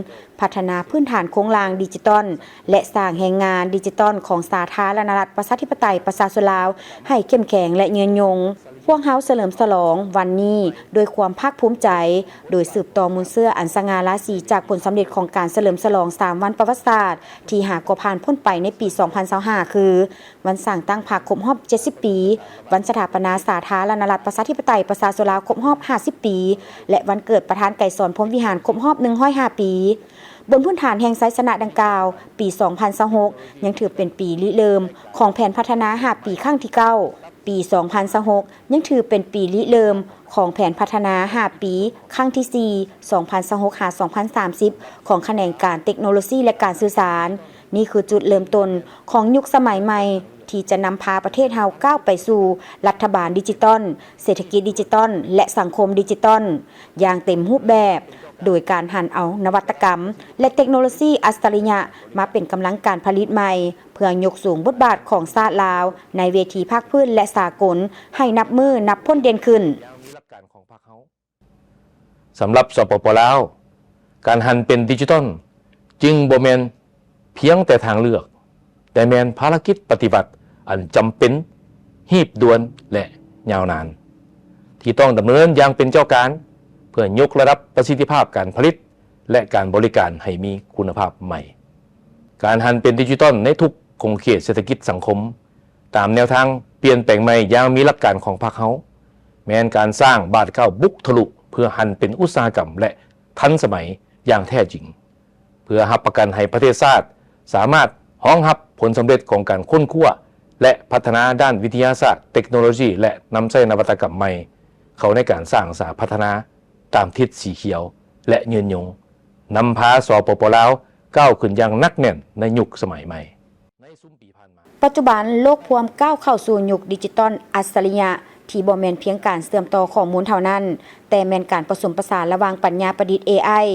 พัฒนาพื้นฐานโครงสร้างดิจิตอลและสร้างแรงงานดิจิตอลของสาธารณรัฐประชาธิปไตยประชาชนลาวให้เข้มแข็งและยืนยง พวกเฮาเฉลิมฉลองวันนี้โดยความภาคภูมิใจโดยสืบต่อมูลเสื้ออันสง่าราศีจากผลสำเร็จของการเฉลิมฉลอง3วันประวัติศาสตร์ที่หากก็ผ่านพ้นไปในปี 2025 คือวันสร้างตั้งพรรคครบรอบ70 ปีวันสถาปนาสาธารณรัฐประชาธิปไตยประชาชนลาวครบรอบ50 ปีและวันเกิดประธานไกรสอนพรหมวิหารครบรอบ105 ปีบนพื้นฐานแห่งไซสนะดังกล่าวปี 2026 ยังถือเป็นปีริเริ่มของแผนพัฒนา5ปีครั้งที่ 9 ปี 2026 ยังถือเป็นปีริเริ่มของแผนพัฒนา5ปีครั้งที่ 4 2026-2030 ของแขนงการเทคโนโลยีและการสื่อสารนี่คือจุดเริ่มต้นของยุคสมัยใหม่ที่จะนำพาประเทศเฮาก้าวไปสู่รัฐบาลดิจิตอลเศรษฐกิจดิจิตอลและสังคมดิจิตอลอย่างเต็มรูปแบบโดยการหันเอานวัตกรรมและเทคโนโลยีอัจฉริยะมาเป็นกำลังการผลิตใหม่เพื่อยกสูงบทบาทของชาติลาวในเวทีภาคพื้นและสากลให้นับมือนับพ้นเด่นขึ้นสำหรับสปป.ลาวการหันเป็นดิจิตอลจึงบ่แม่นเพียงแต่ทางเลือกแต่แม่นภารกิจปฏิบัติอันจำเป็นรีบด่วนและยาวนานที่ต้องดำเนินอย่างเป็นเจ้าการเพื่อยกระดับประสิทธิภาพการผลิตและการบริการให้มีคุณภาพใหม่การหันเป็นดิจิตอลในทุกขงเขตเศรษฐกิจสังคมตามแนวทางเปลี่ยนแปลงใหม่อย่างมีหลักการของพรรคเฮาแม้นการสร้างบาทเก้าบุกทะลุเพื่อหันเป็นอุตสาหกรรมและทันสมัยอย่างแท้จริงเพื่อรับประกันให้ประเทศชาติสามารถรองรับผลสำเร็จของการค้นคว้าและพัฒนาด้านวิทยาศาสตร์เทคโนโลยีและนำใช้นวัตกรรมใหม่เข้าในการสร้างสาพัฒนาตามทิศสีเขียวและยืนยงนำพาสปป.ลาวก้าวขึ้นอย่างนักแน่นในยุคสมัยใหม่ปัจจุบันโลกพวมก้าวเข้าสู่ยุคดิจิตอลอัจฉริยะที่บ่แม่นเพียงการเชื่อมต่อข้อมูลเท่านั้นแต่แม่นการผสมผสานระหว่างปัญญาประดิษฐ์ AI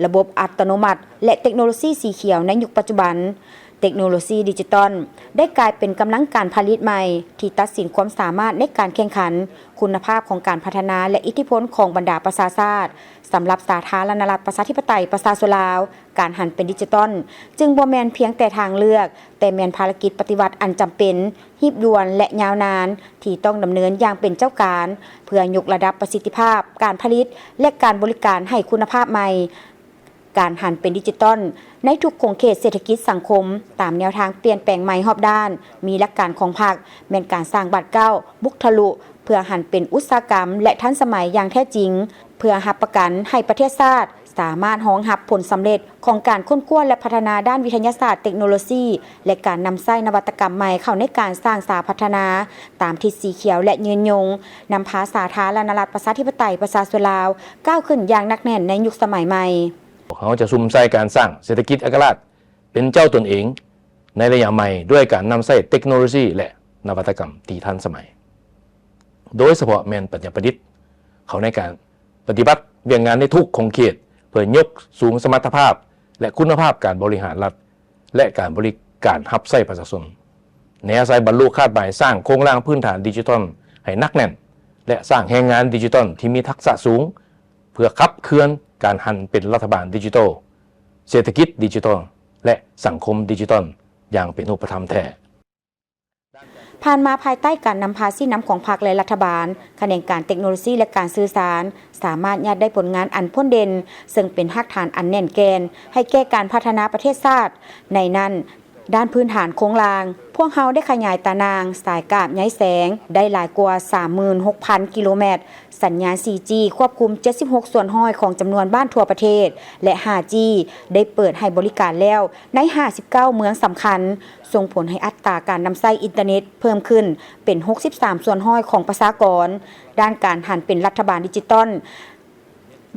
ระบบอัตโนมัติและเทคโนโลยีสีเขียวในยุคปัจจุบันเทคโนโลยีดิจิตอลได้กลายเป็นกำลังการผลิตใหม่ที่ตัดสินความสามารถในการแข่งขันคุณภาพของการพัฒนาและอิทธิพลของบรรดาประชาชาติสำหรับสาธารณรัฐประชาธิปไตยประชาชนลาวการหันเป็นดิจิตอลจึงบ่แม่นเพียงแต่ทางเลือกแต่แม่นภารกิจปฏิวัติอันจำเป็นรีบด่วนและยาวนานที่ต้องดำเนินอย่างเป็นเจ้าการเพื่อยกระดับประสิทธิภาพการผลิตและการบริการให้คุณภาพใหม่การหันเป็นดิจิตอลในทุกขงเขตเศรษฐกิจสังคมตามแนวทางเปลี่ยนแปลงใหม่รอบด้านมีหลักการของพรรคแม่นการสร้างบาทเก้าบุกทะลุเพื่อหันเป็นอุตสาหกรรมและทันสมัยอย่างแท้จริงเพื่อรับประกันให้ประเทศชาติสามารถรองรับผลสำเร็จของการค้นคว้าและพัฒนาด้านวิทยาศาสตร์เทคโนโลยีและการนำใช้นวัตกรรมใหม่เข้าในการสร้างสาพัฒนาตามทิศสีเขียวและยืนยงนำพาสาธารณรัฐประชาธิปไตยประชาชนลาวก้าวขึ้นอย่างนักแน่นในยุคสมัยใหม่เขาจะซุ่มใส่การสร้างเศรษฐกิจเอกราชเป็นเจ้าตนเองในระยะใหม่ด้วยการนำใช้เทคโนโลยีและนวัตกรรมที่ทันสมัยโดยเฉพาะแมนปัญญาประดิษฐ์เขาในการปฏิบัติเวียงงานในทุกขงเขตเพื่อยกสูงสมรรถภาพและคุณภาพการบริหารรัฐและการบริการรับใช้ประชาชนในอาศัยบรรลุคาดหมายสร้างโครงร่างพื้นฐานดิจิทัลให้นักแน่นและสร้างแรงงานดิจิทัลที่มีทักษะสูงเพื่อขับเคลื่อนการหันเป็นรัฐบาลดิจิทัลเศรษฐกิจดิจิทัลและสังคมดิจิทัลอย่างเป็นรูปธรรมแท้ผ่านมาภายใต้การนำพาชี้นำของพรรคและรัฐบาลแขนงการเทคโนโลยีและการสื่อสารสามารถยัดได้ผลงานอันพ้นเด่นซึ่งเป็นรากฐานอันแน่นแกนให้แก่การพัฒนาประเทศชาติในนั้นด้านพื้นฐานโครงรางพวกเขาได้ขยายตานางสายกาบย้ายแสงได้หลายกว่า 36,000 กิโลเมตรสัญญาณ 4G ควบคุม76ส่วนห้อยของจำนวนบ้านทั่วประเทศและ 5G ได้เปิดให้บริการแล้วใน59เมืองสำคัญส่งผลให้อัตราการนำใช้อินเทอร์เน็ตเพิ่มขึ้นเป็น63ส่วนห้อยของประชากรด้านการหันเป็นรัฐบาลดิจิตอล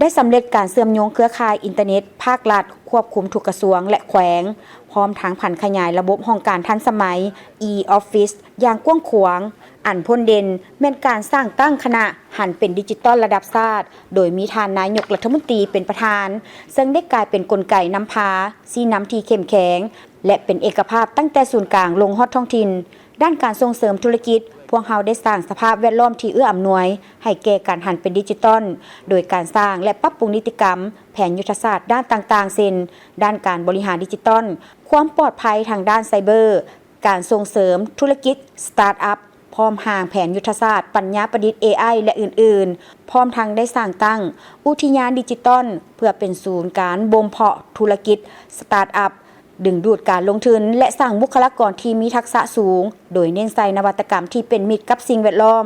ได้สำเร็จการเชื่อมโยงเครือข่ายอินเทอร์เน็ตภาครัฐควบคุมทุกกระทรวงและแขวงพร้อมทั้งผันขยายระบบห้องการทันสมัย e-office อย่างกว้างขวางอันพ้นเด่นแม่นการสร้างตั้งคณะหันเป็นดิจิตอลระดับชาติโดยมีท่านนายกรัฐมนตรีเป็นประธานซึ่งได้กลายเป็นกลไกนำพาชี้นำที่เข้มแข็งและเป็นเอกภาพตั้งแต่ศูนย์กลางลงฮอดท้องถิ่นด้านการส่งเสริมธุรกิจพวกเขาได้สร้างสภาพแวดล้อมที่เอื้ออำนวยให้แก่การหันเป็นดิจิตอลโดยการสร้างและปรับปรุงนิติกรรมแผนยุทธศาสตร์ด้านต่างๆเช่นด้านการบริหารดิจิตอลความปลอดภัยทางด้านไซเบอร์การส่งเสริมธุรกิจสตาร์ทอัพ พร้อมห่างแผนยุทธศาสตร์ปัญญาประดิษฐ์ AI และอื่นๆพร้อมทั้งได้สร้างตั้งอุทยานดิจิตอลเพื่อเป็นศูนย์การบ่มเพาะธุรกิจสตาร์ทอัพดึงดูดการลงทุนและสร้างบุคลากรที่มีทักษะสูงโดยเน้นใส่นวัตกรรมที่เป็นมิตรกับสิ่งแวดล้อม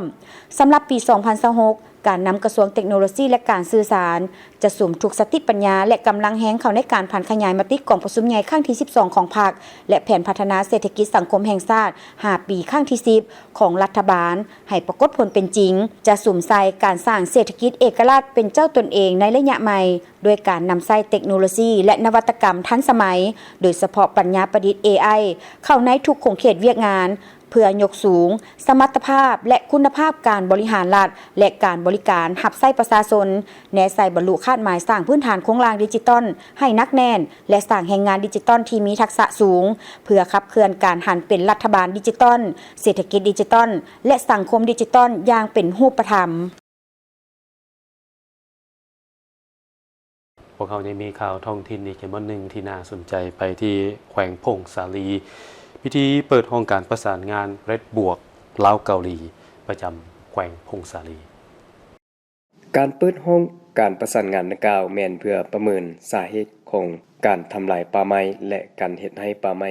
สำหรับปี 2026 การนำกระทรวงเทคโนโลยีและการสื่อสารจะสุ่มทุกสติปัญญาและกำลังแห้งเข้าในการผันขยายมติกองประชุมใหญ่ครั้งที่ 12 ของพรรคและแผนพัฒนาเศรษฐกิจสังคมแห่งชาติ5 ปีครั้งที่ 10 ของรัฐบาลให้ปรากฏผลเป็นจริงจะสุ่มใส่การสร้างเศรษฐกิจเอกราชเป็นเจ้าตนเองในระยะใหม่ด้วยการนำใช้เทคโนโลยีและนวัตกรรมทันสมัยโดยเฉพาะปัญญาประดิษฐ์ AI เข้าในทุกโครงเขตเวียกงานเพื่อยกสูงสมรรถภาพและคุณภาพการบริหารรัฐและการบริการรับใช้ประชาชนแนใส่บรรลุคาดหมายสร้างพื้นฐานโครงสร้างดิจิทัลให้นักแน่นและสร้างแรงงานดิจิทัลที่มีทักษะสูงเพื่อขับเคลื่อนการหันเป็นรัฐบาลดิจิทัลเศรษฐกิจดิจิทัลและสังคมดิจิทัลอย่างเป็นรูปธรรมพวกเขายังมีข่าวท้องถิ่นอีกจำนวนหนึ่งที่น่าสนใจไปที่แขวงพงสาลีพิธีเปิดห้องการประสานงานเรดบวกลาวเกาหลีประจำแขวงพงสาลีการเปิดห้องการประสานงานดังกล่าวแม่นเพื่อประเมินสาเหตุของการทำลายป่าไม้และการเฮ็ดให้ป่าไม้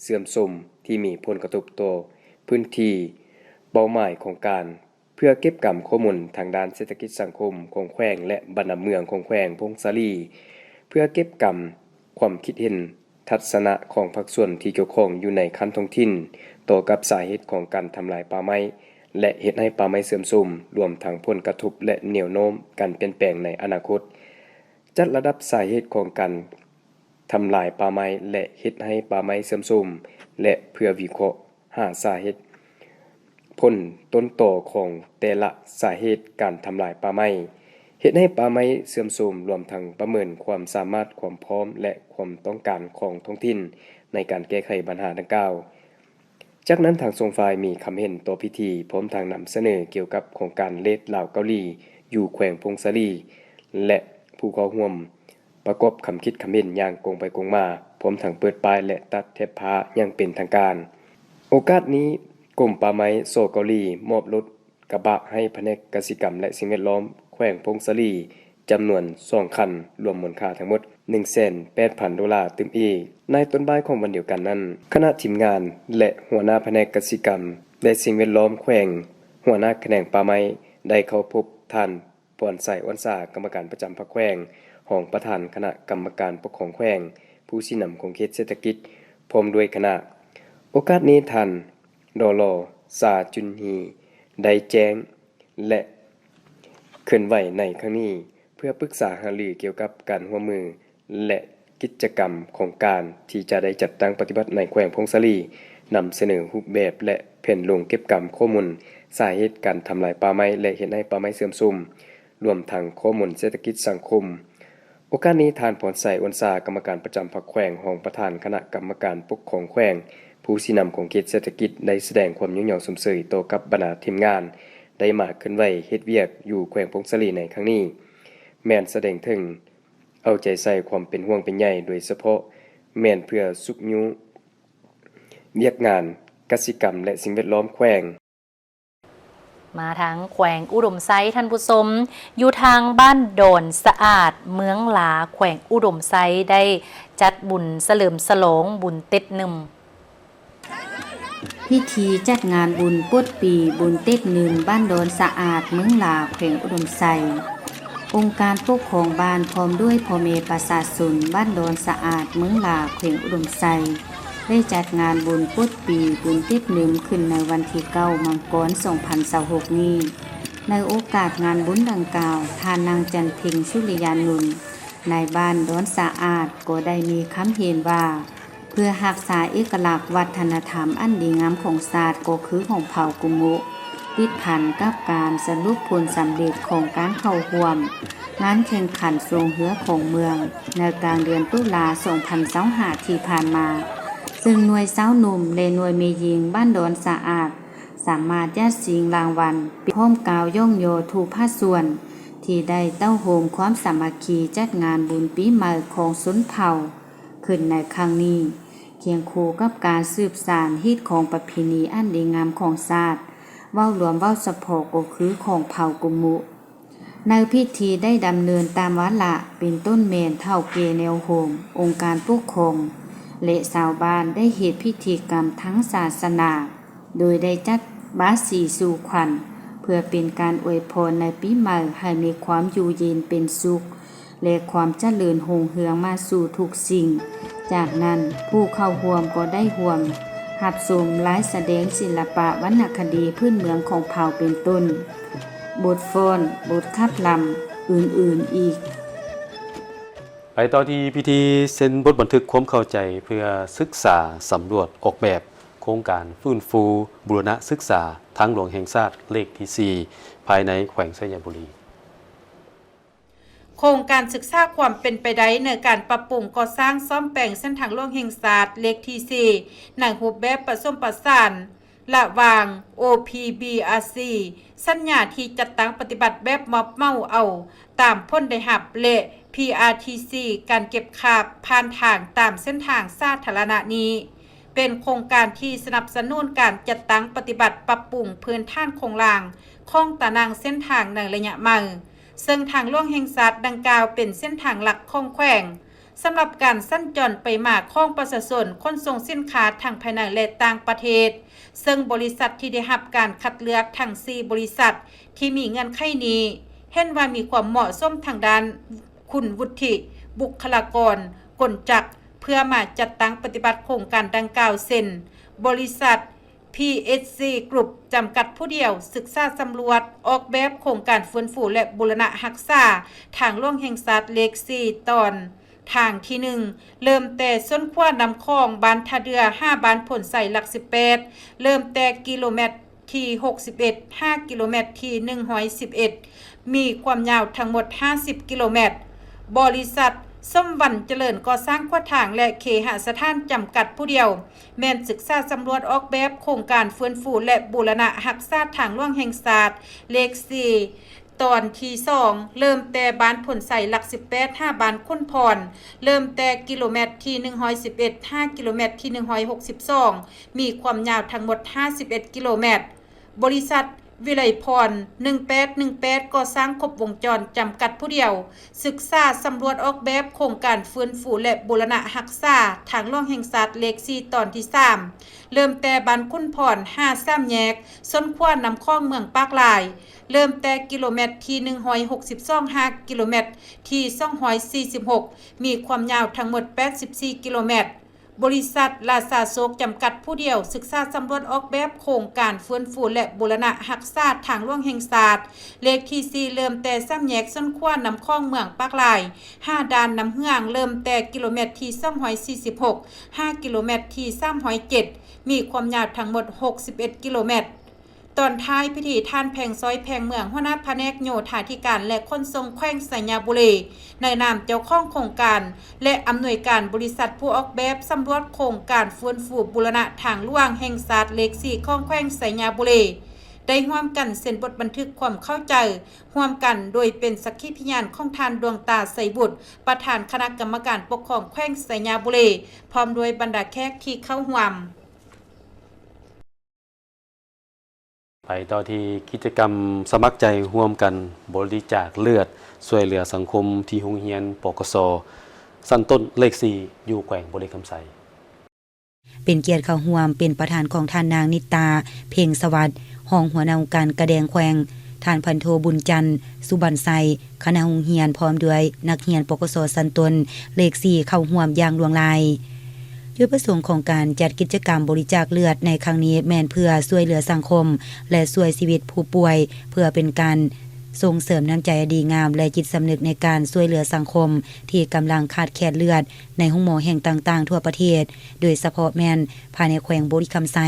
เสื่อมโทรมที่มีผลกระทบต่อพื้นที่เป้าหมายของการเพื่อเก็บกำข้อมูลทางด้านเศรษฐกิจสังคมของแขวงและบ้านเมืองของแขวงพงสาลีเพื่อเก็บกำความคิดเห็นทัศนะของภาคส่วนที่เกี่ยวข้องอยู่ในขั้นท้องถิ่นต่อกับสาเหตุของการทำลายป่าไม้และเฮ็ดให้ป่าไม้เสื่อมโทรมรวมทั้งผลกระทบและแนวโน้มการเปลี่ยนแปลงในอนาคตจัดระดับสาเหตุของการทำลายป่าไม้และเฮ็ดให้ป่าไม้เสื่อมโทรมและเพื่อวิเคราะห์หาสาเหตุผลต้นตอของแต่ละสาเหตุการทำลายป่าไม้เฮ็ดให้ป่าไม้เสื่อมโทรมรวมทั้งประเมินความสามารถความพร้อมและความต้องการของท้องถิ่นในการแก้ไขปัญหาดังกล่าวจากนั้นทางทรงฝ่ายมีคำเห็นต่อพิธีพร้อมทางนำเสนอเกี่ยวกับโครงการเลดลาวเกาหลีอยู่แขวงพงสาลีและผู้เข้าร่วมประกอบคำคิดคำเห็นอย่างกงไปกงมาพร้อมทั้งเปิดป้ายและตัดเทปผ้าอย่างเป็นทางการโอกาสนี้กรมป่าไม้โซเกาหลีมอบรถกระบะให้แผนกกสิกรรมและสิ่งแวดล้อมแขวงพงสาลีจำนวน2คันรวมมูลค่าทั้งหมด $180,000 ตึมอีกในต้นบ่ายของวันเดียวกันนั้นคณะทีมงานและหัวหน้าแผนกกสิกรรมและสิ่งแวดล้อมแขวงหัวหน้าแขนงป่าไม้ได้เข้าพบท่านพรไสอ้อนสากรรมการประจำพรรคแขวงรองประธานคณะกรรมการปกครองแขวงผู้ชี้นำของเขตเศรษฐกิจพร้อมด้วยคณะโอกาสนี้ท่านดลซาจุนฮีได้แจ้งและเคลื่อนไหวในครั้งนี้เพื่อปรึกษาหารือเกี่ยวกับการร่วมมือและกิจกรรมของการที่จะได้จัดตั้งปฏิบัติในแขวงพงสาลีนำเสนอรูปแบบและแผนลงเก็บกรรมข้อมูลสาเหตุการทำลายป่าไม้และเฮ็ดให้ป่าไม้เสื่อมโทรมรวมทั้งข้อมูลเศรษฐกิจสังคมโอกาสนี้ท่านพรไสอ้อนสากรรมการประจำพรรคแขวงรองประธานคณะกรรมการปกครองแขวงผู้ชี้นำของเขตเศรษฐกิจได้แสดงความยุ่งเหยิงสมเสยต่อกับบรรดาทีมงานได้มาเคลื่อนไหวเฮ็ดเวียกอยู่แขวงพงสาลีในครั้งนี้แม่นแสดงถึงเอาใจใส่ความเป็นห่วงเป็นใยโดยเฉพาะแม่นเพื่อสุขยุเวียกงานกสิกรรมและสิ่งแวดล้อมแขวงมาทางแขวงอุดมไซท่านผู้ชมอยู่ทางบ้านโดนสะอาดเมืองหลาแขวงอุดมไซได้จัดบุญเฉลิมฉลองบุญเต็ดหนึ่มพิธีจัดงานบุญปุดปีบุญเต็ดหนึ่มบ้านโดนสะอาดเมืองหลาแขวงอุดมไซองค์การปกครองบ้านพร้อมด้วยพ่อแม่ประชาชนบ้านโดนสะอาดเมืองหลาแขวงอุดมไซได้จัดงานบุญปุดปีบุญเต็ดหนึ่มขึ้นในวันที่9มังกร2026นี้ในโอกาสงานบุญดังกล่าวท่านนางจันเพ็งสุริยานุนในบ้านโดนสะอาดก็ได้มีคำเห็นว่าเพื่อรักษาเอกลักษณ์วัฒนธรรมอันดีงามของชาติก็คือของเผ่ากุมุติดพันกับการสรุปผลสำเร็จของการเข้าร่วมงานแข่งขันทรงเรือของเมืองในกลางเดือนตุลา2025ที่ผ่านมาซึ่งหน่วยสาวหนุ่มและหน่วยเมยิงบ้านโดนสะอาดสามารถยัดชิงรางวัลพร้อมกล่าวย่องโยทุกภาคส่วนที่ได้เต้าโหมความสามัคคีจัดงานบุญปีใหม่ของชนเผ่าขึ้นในครั้งนี้เคียงคู่กับการสืบสานฮีตของประเพณีอันดีงามของชาติ เว้ารวมเว้าเฉพาะก็คือของเผ่ากุมุในพิธีได้ดำเนินตามวาระเป็นต้นเมนเท่าเกแนวโฮมองค์การปกครองและชาวบ้านได้เหตุพิธีกรรมทั้งศาสนาโดยได้จัดบาสีสู่ขวัญเพื่อเป็นการอวยพรในปีใหม่ให้มีความอยู่เย็นเป็นสุขและความเจริญรุ่งเรืองมาสู่ทุกสิ่งจากนั้นผู้เข้าร่วมก็ได้ร่วมรับชมไลฟ์แสดงศิลปะวรรณคดีพื้นเมืองของเผ่าเป็นต้นบทฟ้อนบทขับลำอื่นๆอีกไปต่อที่พิธีเซ็นบทบันทึกความเข้าใจเพื่อศึกษาสำรวจออกแบบโครงการฟื้นฟูบูรณะศึกษาทางหลวงแห่งชาติเลขที่4ภายในแขวงไชยบุรีโครงการศึกษาความเป็นไปได้ในการปรับปรุงก่อสร้างซ่อมแปลงเส้นทางหลวงแห่งชาติเลขที่4ในรูปแบบผสมผสานระหว่าง OPBRC สัญญาที่จัดตั้งปฏิบัติแบบมอบเมาเอาตามพ้นได้รับและ PRTC การเก็บค่าผ่านทางตามเส้นทางสาธารณะนี้เป็นโครงการที่สนับสนุนการจัดตั้งปฏิบัติปรับปรุงพื้นฐานโครงล่างของตารางเส้นทางในระยะใหม่ซึ่งทางหลวงแห่งชาติดังกล่าวเป็นเส้นทางหลักของแขวงสำหรับการสัญจรไปมาของประชาชนขนส่งสินค้าทางภายในและต่างประเทศซึ่งบริษัทที่ได้รับการคัดเลือกทั้ง4บริษัทที่มีเงื่อนไขนี้เห็นว่ามีความเหมาะสมทางด้านคุณวุฒิบุคลากรกลจักรเพื่อมาจัดตั้งปฏิบัติโครงการดังกล่าวเช่นบริษัท PSC Group จำกัดผู้เดียวศึกษาสำรวจออกแบบโครงการฟื้นฟูและบูรณะรักษาทางหลวงแห่งชาติเลข4ตอนทางที่1เริ่มแต่ส้นขวานำคลองบ้านท่าเรือ5บ้านผลใส่หลัก18เริ่มแต่กิโลเมตรที่61 5กิโลเมตรที่111มีความยาวทั้งหมด50กิโลเมตรบริษัทส้มวันเจริญก่อสร้างขวดทางและเคหสถานจำกัดผู้เดียวแม่นศึกษาสำรวจออกแบบโครงการฟื้นฟูและบูรณะรักษาทางหลวงแห่งชาติเลข4ตอนที่2เริ่มแต่บ้านผลใส่หลัก18 5บ้านคุ้นพรเริ่มแต่กิโลเมตรที่111 5กิโลเมตรที่162มีความยาวทั้งหมด51กิโลเมตรบริษัทวิไลพร1818ก่อสร้างครบวงจรจำกัดผู้เดียวศึกษาสำรวจออกแบบโครงการฟื้นฟูและบูรณะรักษาทางหลวงแห่งชาติเลข4ตอนที่3เริ่มแต่บ้านคุ้นพร5 3แยกส้นขวานำคลองเมืองปากลายเริ่มแต่กิโลเมตรที่162 5กิโลเมตรที่246มีความยาวทั้งหมด84กิโลเมตรบริษัทลาซาโซกจำกัดผู้เดียวศึกษาสำรวจออกแบบโครงการฟื้นฟูและบูรณะรักษาทางหลวงแห่งชาติเลขที่4เริ่มแต่3แยกส้นขวานำคลองเมืองปากลาย5ด้านน้ำเฮืองเริ่มแต่กิโลเมตรที่246 5กิโลเมตรที่307มีความยาวทั้งหมด61กิโลเมตรตอนท้ายพิธีท่านแพงซอยแพงเมืองหัวหน้าแผนกโยธาธิการและขนส่งแขวงไชยบุรีในนามเจ้าของโครงการและอำนวยการบริษัทผู้ออกแบบสำรวจโครงการฟื้นฟูบูรณะทางหลวงแห่งชาติเลข4ของแขวงไชยบุรีได้ร่วมกันเซ็นบทบันทึกความเข้าใจร่วมกันโดยเป็นสักขีพยานของท่านดวงตาไสบุตรประธานคณะกรรมการปกครองแขวงไชยบุรีพร้อมด้วยบรรดาแขกที่เข้าร่วมไปต่อที่กิจกรรมสมัครใจร่วมกันบริจาคเลือดช่วยเหลือสังคมที่โรงเรียนปกส.สั้นต้นเลข4อยู่แขวงบุรีคำไสเป็นเกียรติเข้าร่วมเป็นประธานของท่านนางนิตาเพ่งสวัสดิ์รองหัวหน้าองค์การกระแดงแขวงท่านพันโทบุญจันทร์สุบรรณไสคณะโรงเรียนพร้อมด้วยนักเรียนปกส.สั้นต้นเลข4เข้าร่วมอย่างหลวงหลายจุดประสงค์ของการจัดกิจกรรมบริจาคเลือดในครั้งนี้แม่นเพื่อช่วยเหลือสังคมและช่วยชีวิตผู้ป่วยเพื่อเป็นการส่งเสริมน้ำใจดีงามและจิตสำนึกในการช่วยเหลือสังคมที่กำลังขาดแคลนเลือดในห้องหมอแห่งต่างๆทั่วประเทศโดยเฉพาะแม่นภายในแขวงบุรีคำไส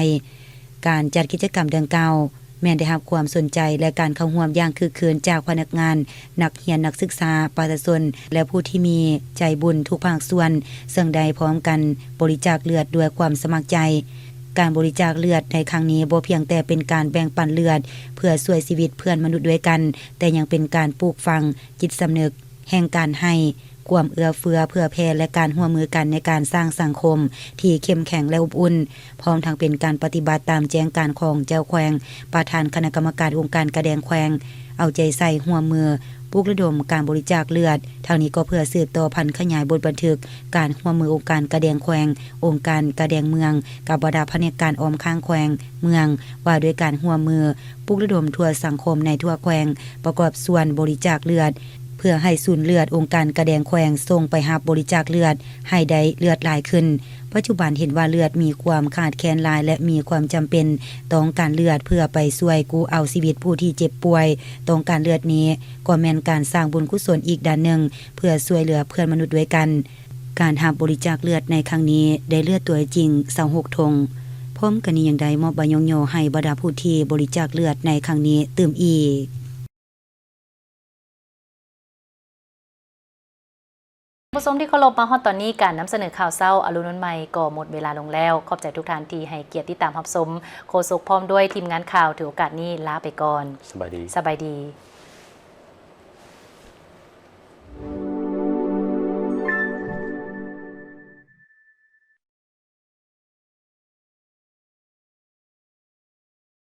การจัดกิจกรรมดังกล่าวแม่นได้รับความสนใจและการเข้าร่วมอย่างคึกคืนจากพนักงานนักเรียนนักศึกษาประชาชนและผู้ที่มีใจบุญทุกภาคส่วนซึ่งได้พร้อมกันบริจาคเลือดด้วยความสมัครใจการบริจาคเลือดในครั้งนี้บ่เพียงแต่เป็นการแบ่งปันเลือดเพื่อช่วยชีวิตเพื่อนมนุษย์ด้วยกันแต่ยังเป็นการปลูกฝังจิตสำนึกแห่งการให้ ความเอื้อเฟื้อเพื่อแผ่และการร่วมมือกันในการสร้างสังคมที่เข้มแข็งและอบอุ่นพร้อมทั้งเป็นการปฏิบัติตามแจงการของเจ้าแขวงประธานคณะกรรมการองค์การกระแดงแขวงเอาใจใส่ร่วมมือปลุกระดมการบริจาคเลือดทางนี้ก็เพื่อสืบต่อพันธุ์ขยายบทบันทึกการร่วมมือองค์การกระแดงแขวงองค์การกระแดงเมืองกับบรรดาแผนกการออมข้างแขวงเมืองว่าด้วยการร่วมมือปลุกระดมทั่วสังคมในทั่วแขวงประกอบส่วนบริจาคเลือดเพื่อให้ศูนย์เลือดองค์การกระแดงแขวงส่งไปรับบริจาคเลือดให้ได้เลือดหลายขึ้นปัจจุบันเห็นว่าเลือดมีความขาดแคลนหลายและมีความจำเป็นต้องการเลือดเพื่อไปช่วยกู้เอาชีวิตผู้ที่เจ็บป่วยต้องการเลือดนี้ก็แม่นการสร้างบุญกุศลอีกด้านหนึ่งเพื่อช่วยเหลือเพื่อนมนุษย์ด้วยกันการรับบริจาคเลือดในครั้งนี้ได้เลือดตัวจริง26ธงพร้อมกันนี้ยังได้มอบใบยงโยให้บรรดาผู้ที่บริจาคเลือดในครั้งนี้เติมอีกผู้ชมที่เคารพมาฮอดตอนนี้การนำเสนอข่าวเศร้าอรุณวันใหม่ก็หมดเวลาลงแล้วขอบใจทุกท่านที่ให้เกียรติติดตามรับชมโฆษกพร้อมด้วยทีมงานข่าวถือโอกาสนี้ลาไปก่อนสบายดี